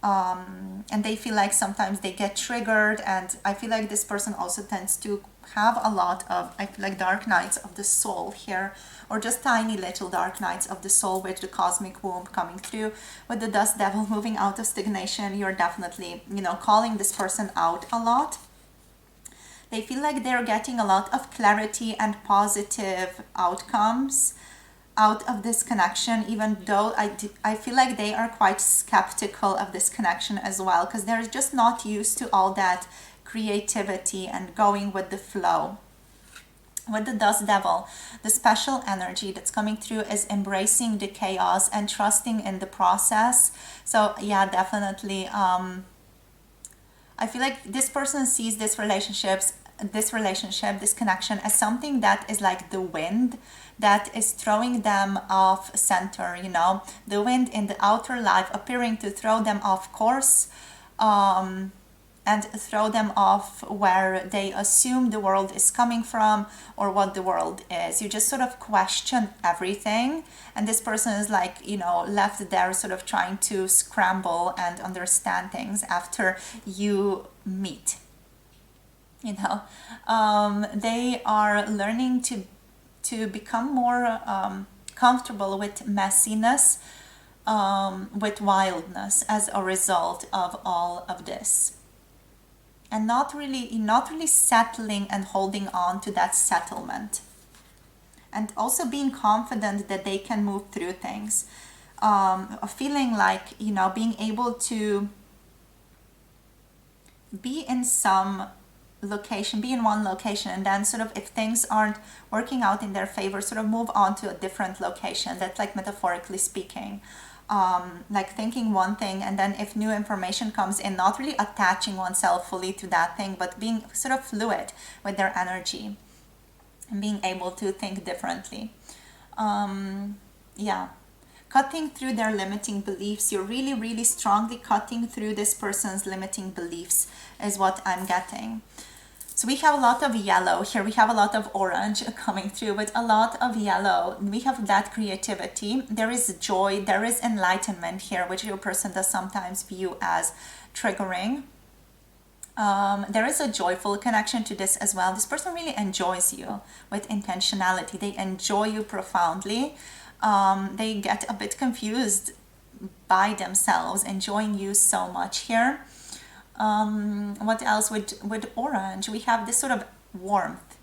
And they feel like sometimes they get triggered, and I feel like this person also tends to have a lot of, I feel like, dark nights of the soul here, or just tiny little dark nights of the soul with the cosmic womb coming through. With the dust devil moving out of stagnation, you're definitely, calling this person out a lot. They feel like they're getting a lot of clarity and positive outcomes out of this connection, even though I feel like they are quite skeptical of this connection as well, because they're just not used to all that creativity and going with the flow. With the dust devil, the special energy that's coming through is embracing the chaos and trusting in the process. So yeah, definitely I feel like this person sees this connection as something that is like the wind that is throwing them off center, the wind in the outer life appearing to throw them off course, and throw them off where they assume the world is coming from or what the world is. You just sort of question everything, and this person is like, left there sort of trying to scramble and understand things after you meet. They are learning to become more comfortable with messiness, with wildness as a result of all of this, and not really settling and holding on to that settlement, and also being confident that they can move through things, feeling like being able to be in one location, and then sort of, if things aren't working out in their favor, sort of move on to a different location. That's like metaphorically speaking, like thinking one thing, and then if new information comes in, not really attaching oneself fully to that thing, but being sort of fluid with their energy and being able to think differently. Cutting through their limiting beliefs. You're really, really strongly cutting through this person's limiting beliefs is what I'm getting. So we have a lot of yellow here. We have a lot of orange coming through, but a lot of yellow. We have that creativity. There is joy. There is enlightenment here, which your person does sometimes view as triggering. There is a joyful connection to this as well. This person really enjoys you with intentionality. They enjoy you profoundly. They get a bit confused by themselves, enjoying you so much here. What else with orange? We have this sort of warmth.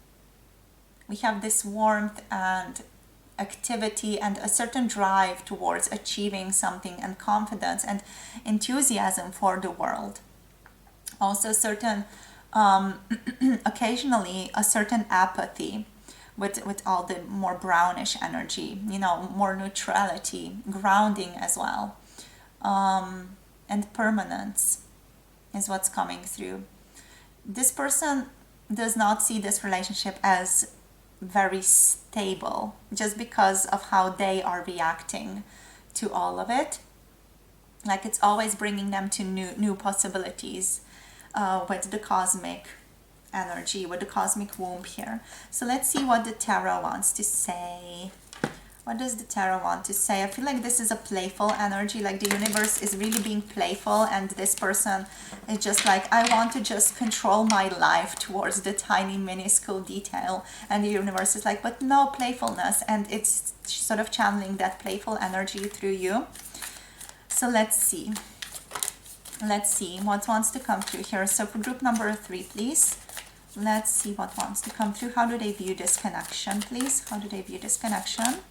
We have this warmth and activity and a certain drive towards achieving something, and confidence and enthusiasm for the world. Also certain, occasionally a certain apathy with all the more brownish energy, more neutrality, grounding as well, and permanence is what's coming through. This person does not see this relationship as very stable, just because of how they are reacting to all of it. Like, it's always bringing them to new possibilities, with the cosmic energy, with the cosmic womb here. So let's see what the tarot wants to say. What does the tarot want to say? I feel like this is a playful energy, like the universe is really being playful, and this person is just like, I want to just control my life towards the tiny minuscule detail, and the universe is like, but no, playfulness, and it's sort of channeling that playful energy through you. So let's see what wants to come through here. So for group number 3, please, let's see what wants to come through. How do they view this connection, please? How do they view this connection?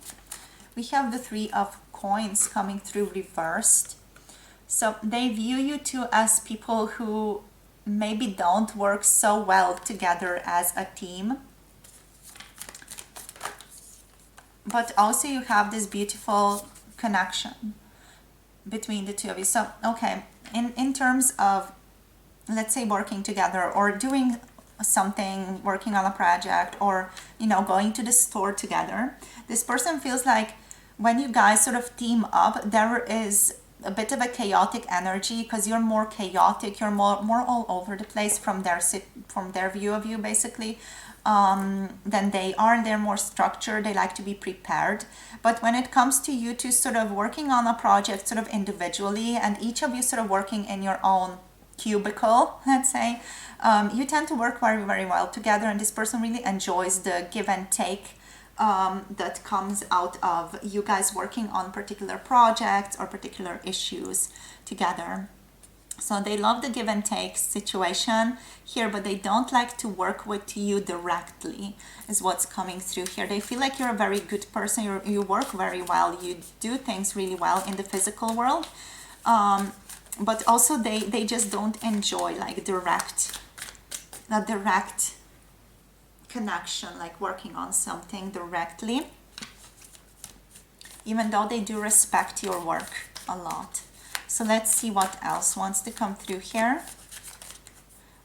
We have the 3 of coins coming through reversed. So they view you two as people who maybe don't work so well together as a team. But also you have this beautiful connection between the two of you. So, okay, in terms of, let's say, working together or doing something, working on a project, or, you know, going to the store together. This person feels like when you guys sort of team up, there is a bit of a chaotic energy, because you're more chaotic, you're more all over the place from their view of you, basically, than they are. They're more structured, they like to be prepared. But when it comes to you two sort of working on a project sort of individually, and each of you sort of working in your own cubicle, let's say, you tend to work very, very well together, and this person really enjoys the give and take that comes out of you guys working on particular projects or particular issues together. So they love the give and take situation here, but they don't like to work with you directly, is what's coming through here. They feel like you're a very good person, you work very well, you do things really well in the physical world, but also they just don't enjoy like direct connection, like working on something directly, even though they do respect your work a lot. So let's see what else wants to come through here.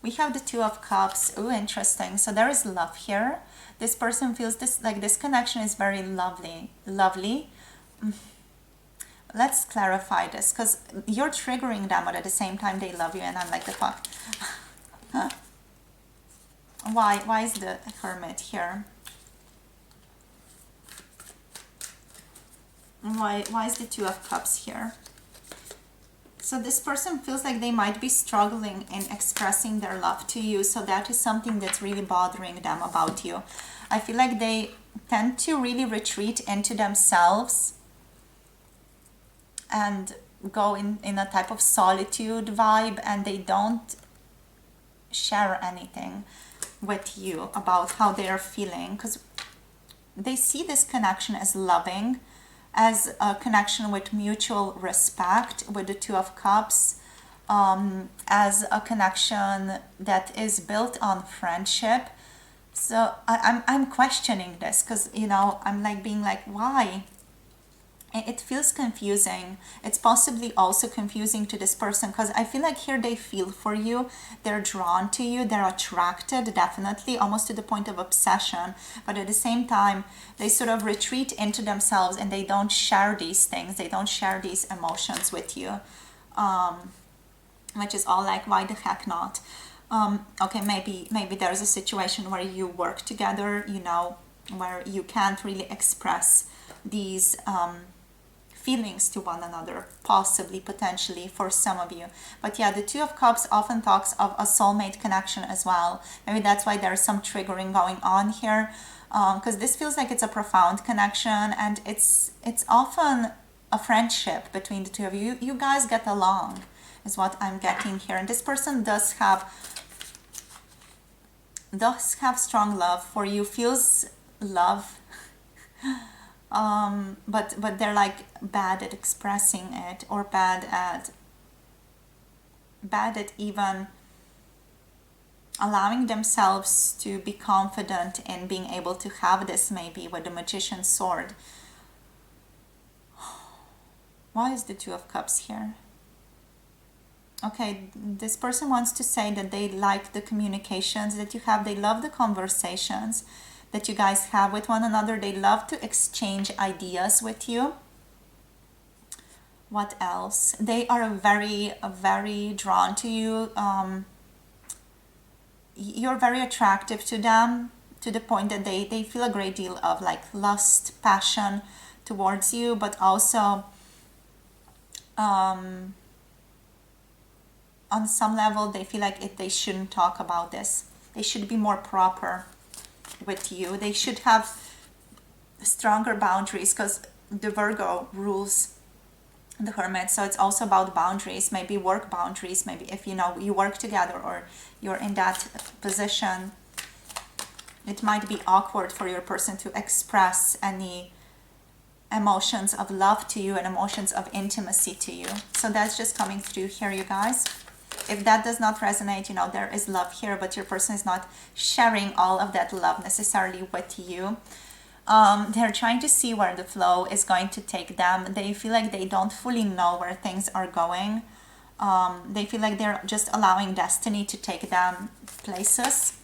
We have the Two of Cups. Oh, interesting. So there is love here. This person feels this connection is very lovely. Let's clarify this, because you're triggering them, but at the same time they love you, and I'm like, the fuck. Why is the Hermit here? Why is the Two of Cups here? So this person feels like they might be struggling in expressing their love to you. So that is something that's really bothering them about you. I feel like they tend to really retreat into themselves and go in a type of solitude vibe, and they don't share anything with you about how they are feeling, because they see this connection as loving, as a connection with mutual respect with the Two of Cups, as a connection that is built on friendship. So I'm questioning this, because, you know, I'm like being like, why? It feels confusing. It's possibly also confusing to this person, because I feel like here they feel for you, they're drawn to you, they're attracted, definitely, almost to the point of obsession, but at the same time they sort of retreat into themselves, and they don't share these things, they don't share these emotions with you, which is all like, why the heck not? Okay, maybe there's a situation where you work together, you know, where you can't really express these feelings to one another, possibly, potentially, for some of you. But yeah, the Two of Cups often talks of a soulmate connection as well. Maybe that's why there's some triggering going on here, because this feels like it's a profound connection, and it's often a friendship between the two of you. You guys get along, is what I'm getting here, and this person does have strong love for you, feels love, but they're like bad at expressing it, or bad at even allowing themselves to be confident in being able to have this, maybe with the Magician's sword. Why is the Two of Cups here? Okay, this person wants to say that they like the communications that you have, they love the conversations that you guys have with one another, they love to exchange ideas with you. What else? They are very drawn to you. You're very attractive to them, to the point that they feel a great deal of like lust, passion towards you, but also on some level they feel like they shouldn't talk about this. They should be more proper with you. They should have stronger boundaries, because the Virgo rules the Hermit, so it's also about boundaries, maybe work boundaries, maybe if you know you work together or you're in that position, it might be awkward for your person to express any emotions of love to you and emotions of intimacy to you. So that's just coming through here, you guys. If that does not resonate, you know, there is love here, but your person is not sharing all of that love necessarily with you. They're trying to see where the flow is going to take them. They feel like they don't fully know where things are going. They feel like they're just allowing destiny to take them places.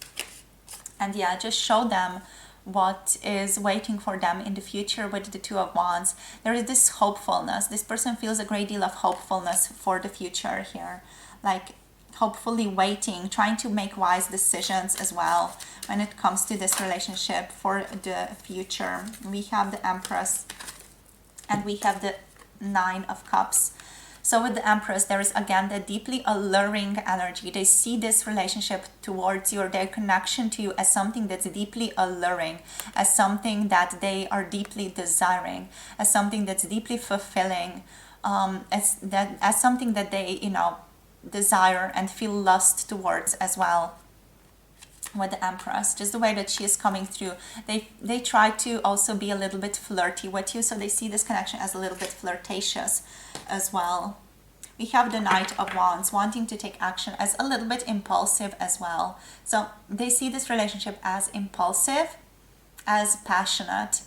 And yeah, just show them what is waiting for them in the future with the Two of Wands. There is this hopefulness. This person feels a great deal of hopefulness for the future here. Like hopefully waiting, trying to make wise decisions as well when it comes to this relationship for the future. We have the Empress and we have the Nine of Cups. So with the Empress, there is again the deeply alluring energy. They see this relationship towards you, or their connection to you, as something that's deeply alluring, as something that they are deeply desiring, as something that's deeply fulfilling, as something that they, desire and feel lust towards as well. With the Empress, just the way that she is coming through, they try to also be a little bit flirty with you, so they see this connection as a little bit flirtatious as well. We have the Knight of Wands, wanting to take action, as a little bit impulsive as well. So they see this relationship as impulsive, as passionate,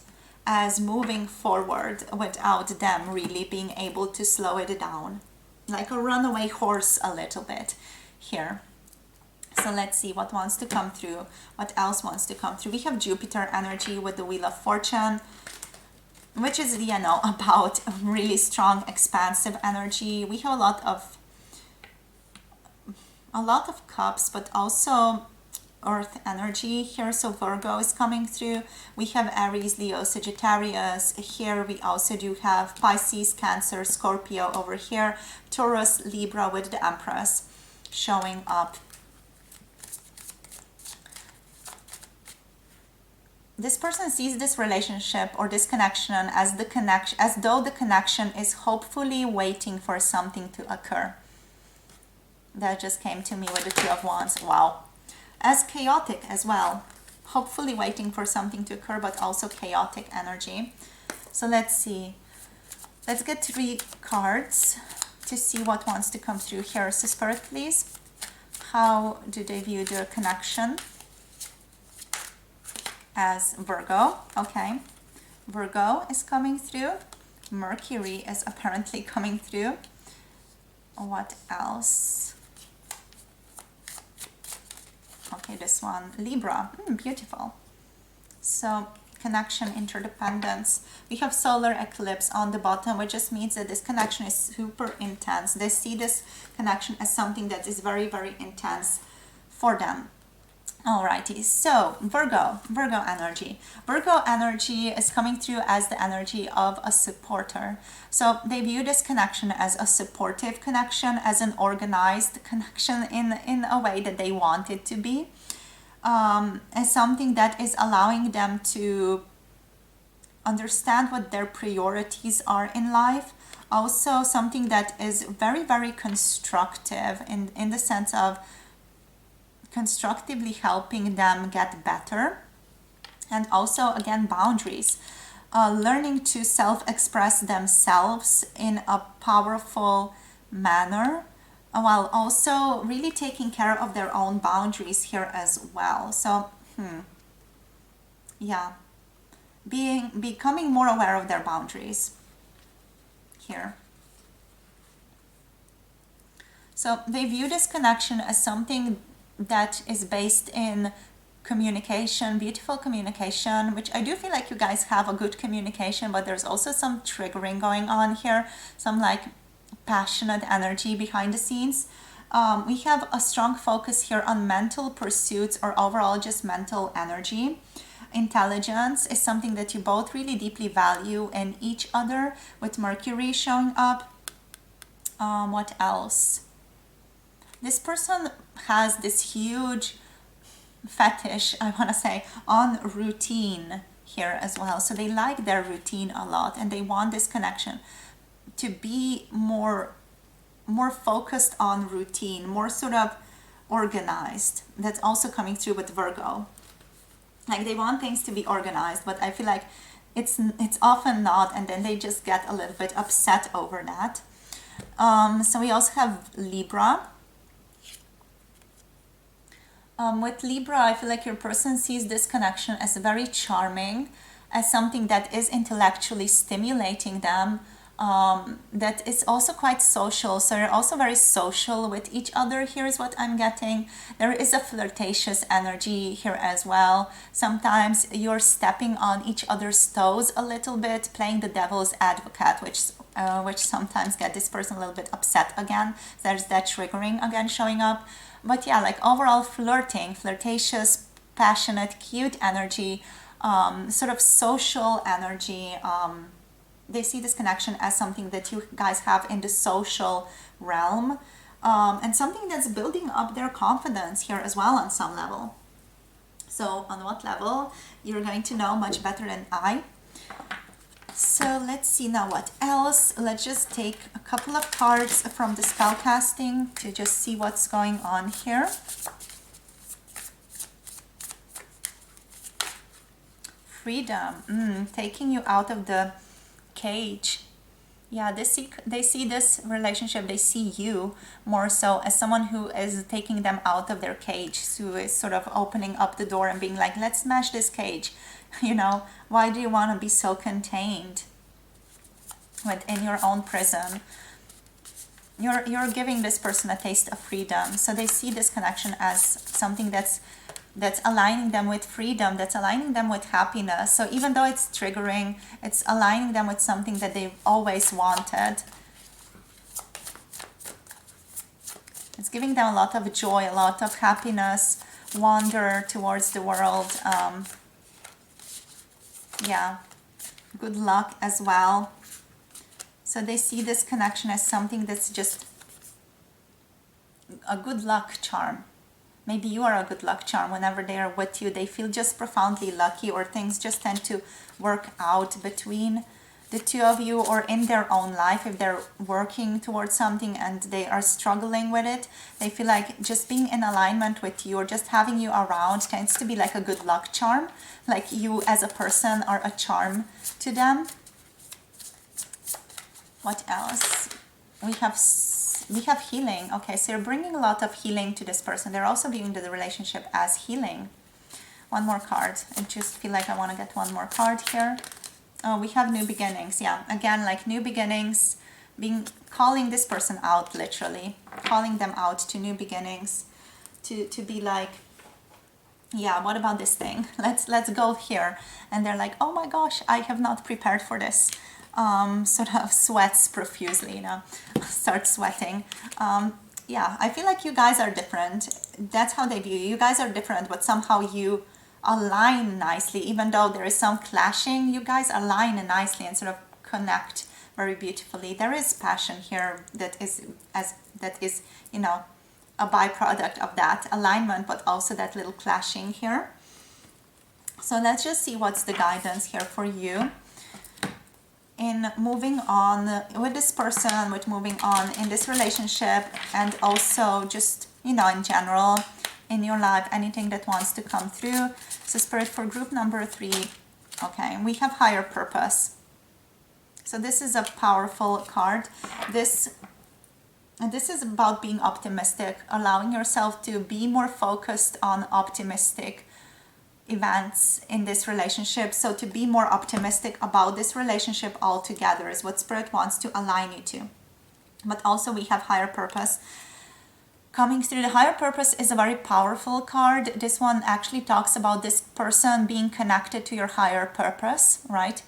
as moving forward without them really being able to slow it down, like a runaway horse a little bit here. So let's see what wants to come through. What else wants to come through? We have Jupiter energy with the Wheel of Fortune, which is, about really strong, expansive energy. We have a lot of cups, but also earth energy here. So Virgo is coming through. We have Aries, Leo, Sagittarius. Here we also do have Pisces, Cancer, Scorpio over here. Taurus, Libra with the Empress showing up. This person sees this relationship or this connection as though the connection is hopefully waiting for something to occur. That just came to me with the Two of Wands. Wow. As chaotic as well. Hopefully waiting for something to occur, but also chaotic energy. So let's see. Let's get 3 cards to see what wants to come through here. So Spirit, please. How do they view their connection? As Virgo. Okay. Virgo is coming through. Mercury is apparently coming through. What else? Okay, this one. Libra. Beautiful. So connection, interdependence. We have solar eclipse on the bottom, which just means that this connection is super intense. They see this connection as something that is very, very intense for them. Alrighty, so Virgo energy. Virgo energy is coming through as the energy of a supporter. So they view this connection as a supportive connection, as an organized connection in a way that they want it to be. As something that is allowing them to understand what their priorities are in life. Also something that is very, very constructive in the sense of constructively helping them get better. And also, again, boundaries. Learning to self-express themselves in a powerful manner, while also really taking care of their own boundaries here as well. So, yeah. Becoming more aware of their boundaries here. So they view this connection as something that is based in communication, beautiful communication, which I do feel like you guys have a good communication, but there's also some triggering going on here, some like passionate energy behind the scenes. We have a strong focus here on mental pursuits, or overall just mental energy. Intelligence is something that you both really deeply value in each other, with Mercury showing up. What else? This person has this huge fetish, I want to say, on routine here as well. So they like their routine a lot, and they want this connection to be more focused on routine, more sort of organized. That's also coming through with Virgo. Like they want things to be organized, but I feel like it's often not, and then they just get a little bit upset over that. So we also have Libra. With Libra, I feel like your person sees this connection as very charming, as something that is intellectually stimulating them, that is also quite social. So you're also very social with each other. Here's what I'm getting. There is a flirtatious energy here as well. Sometimes you're stepping on each other's toes a little bit, playing the devil's advocate, which sometimes get this person a little bit upset again. There's that triggering again showing up. But yeah, like overall flirting, flirtatious, passionate, cute energy, sort of social energy. They see this connection as something that you guys have in the social realm, and something that's building up their confidence here as well on some level. So on what level, you're going to know much better than I. So let's see now what else. Let's just take a couple of cards from the spell casting to just see what's going on here. Freedom, taking you out of the cage. Yeah, they see this relationship, they see you more so as someone who is taking them out of their cage, who is sort of opening up the door and being like, let's smash this cage. Why do you want to be so contained within your own prison? You're giving this person a taste of freedom. So they see this connection as something that's aligning them with freedom, that's aligning them with happiness. So even though it's triggering, it's aligning them with something that they've always wanted. It's giving them a lot of joy, a lot of happiness, wonder towards the world. Yeah, good luck as well. So they see this connection as something that's just a good luck charm. Maybe you are a good luck charm. Whenever they are with you, they feel just profoundly lucky, or things just tend to work out between the two of you, or in their own life. If they're working towards something and they are struggling with it, they feel like just being in alignment with you or just having you around tends to be like a good luck charm. Like you as a person are a charm to them. What else? We have healing. Okay, so you're bringing a lot of healing to this person. They're also viewing the relationship as healing. One more card. I just feel like I want to get one more card here. Oh, we have new beginnings. Yeah, again, like new beginnings, calling this person out, literally calling them out to new beginnings, to be like, yeah, what about this thing? Let's go here. And they're like, oh my gosh, I have not prepared for this. Sort of sweats profusely, start sweating. Yeah, I feel like you guys are different. That's how they view you. You guys are different, but somehow you align nicely. Even though there is some clashing, you guys align nicely and sort of connect very beautifully. There is passion here that is a byproduct of that alignment, but also that little clashing here. So let's just see what's the guidance here for you in moving on with this person, with moving on in this relationship, and also just, in general, in your life, anything that wants to come through. So Spirit, for group number 3, okay, we have higher purpose. So this is a powerful card. This is about being optimistic, allowing yourself to be more focused on optimistic events in this relationship. So to be more optimistic about this relationship altogether is what Spirit wants to align you to. But also we have higher purpose coming through. The higher purpose is a very powerful card. This one actually talks about this person being connected to your higher purpose, right?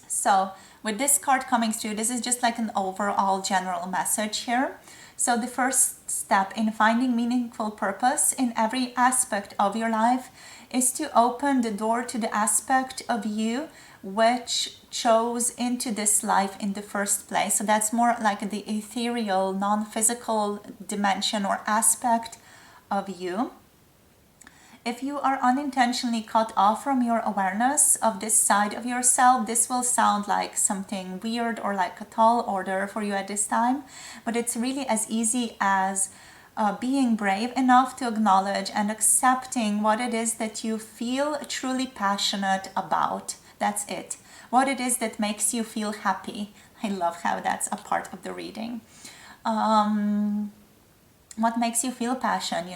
So with this card coming through, this is just like an overall general message here. So the first step in finding meaningful purpose in every aspect of your life is to open the door to the aspect of you which chose into this life in the first place. So that's more like the ethereal, non-physical dimension or aspect of you. If you are unintentionally cut off from your awareness of this side of yourself, this will sound like something weird or like a tall order for you at this time, but it's really as easy as being brave enough to acknowledge and accepting what it is that you feel truly passionate about. That's it. What it is that makes you feel happy. I love how that's a part of the reading. what makes you feel passion,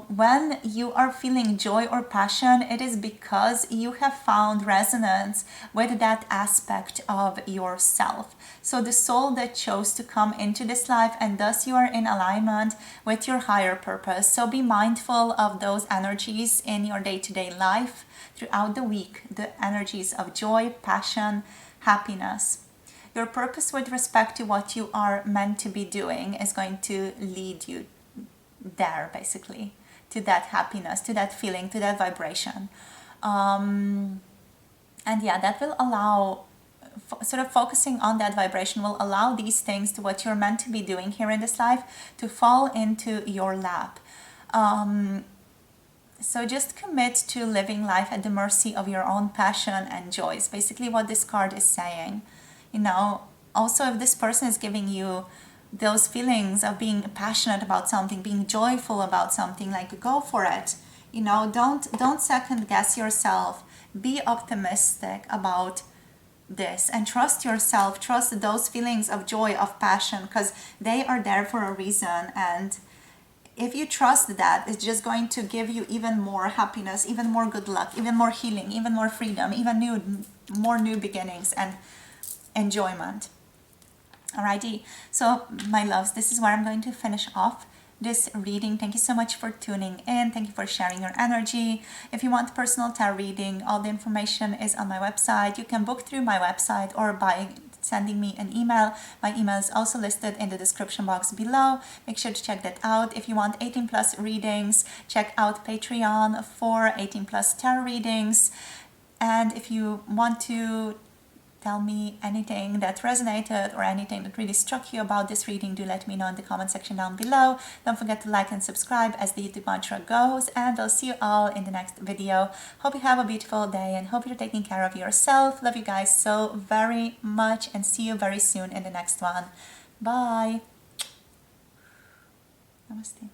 when you are feeling joy or passion, it is because you have found resonance with that aspect of yourself. So the soul that chose to come into this life, and thus you are in alignment with your higher purpose. So be mindful of those energies in your day-to-day life throughout the week, the energies of joy, passion, happiness. Your purpose with respect to what you are meant to be doing is going to lead you there, basically, to that happiness, to that feeling, to that vibration. And yeah, that will allow, sort of focusing on that vibration will allow these things, to what you're meant to be doing here in this life, to fall into your lap. So just commit to living life at the mercy of your own passion and joys. Basically what this card is saying. Also, if this person is giving you those feelings of being passionate about something, being joyful about something, like, go for it. Don't second guess yourself. Be optimistic about this and trust yourself. Trust those feelings of joy, of passion, because they are there for a reason. And if you trust that, it's just going to give you even more happiness, even more good luck, even more healing, even more freedom, even more new beginnings and enjoyment. Alrighty, so my loves, this is where I'm going to finish off this reading. Thank you so much for tuning in. Thank you for sharing your energy. If you want personal tarot reading, all the information is on my website. You can book through my website or by sending me an email. My email is also listed in the description box below. Make sure to check that out. If you want 18 plus readings, check out Patreon for 18 plus tarot readings. And if you want to tell me anything that resonated or anything that really struck you about this reading, do let me know in the comment section down below. Don't forget to like and subscribe as the YouTube mantra goes, and I'll see you all in the next video. Hope you have a beautiful day and hope you're taking care of yourself. Love you guys so very much and see you very soon in the next one. Bye. Namaste.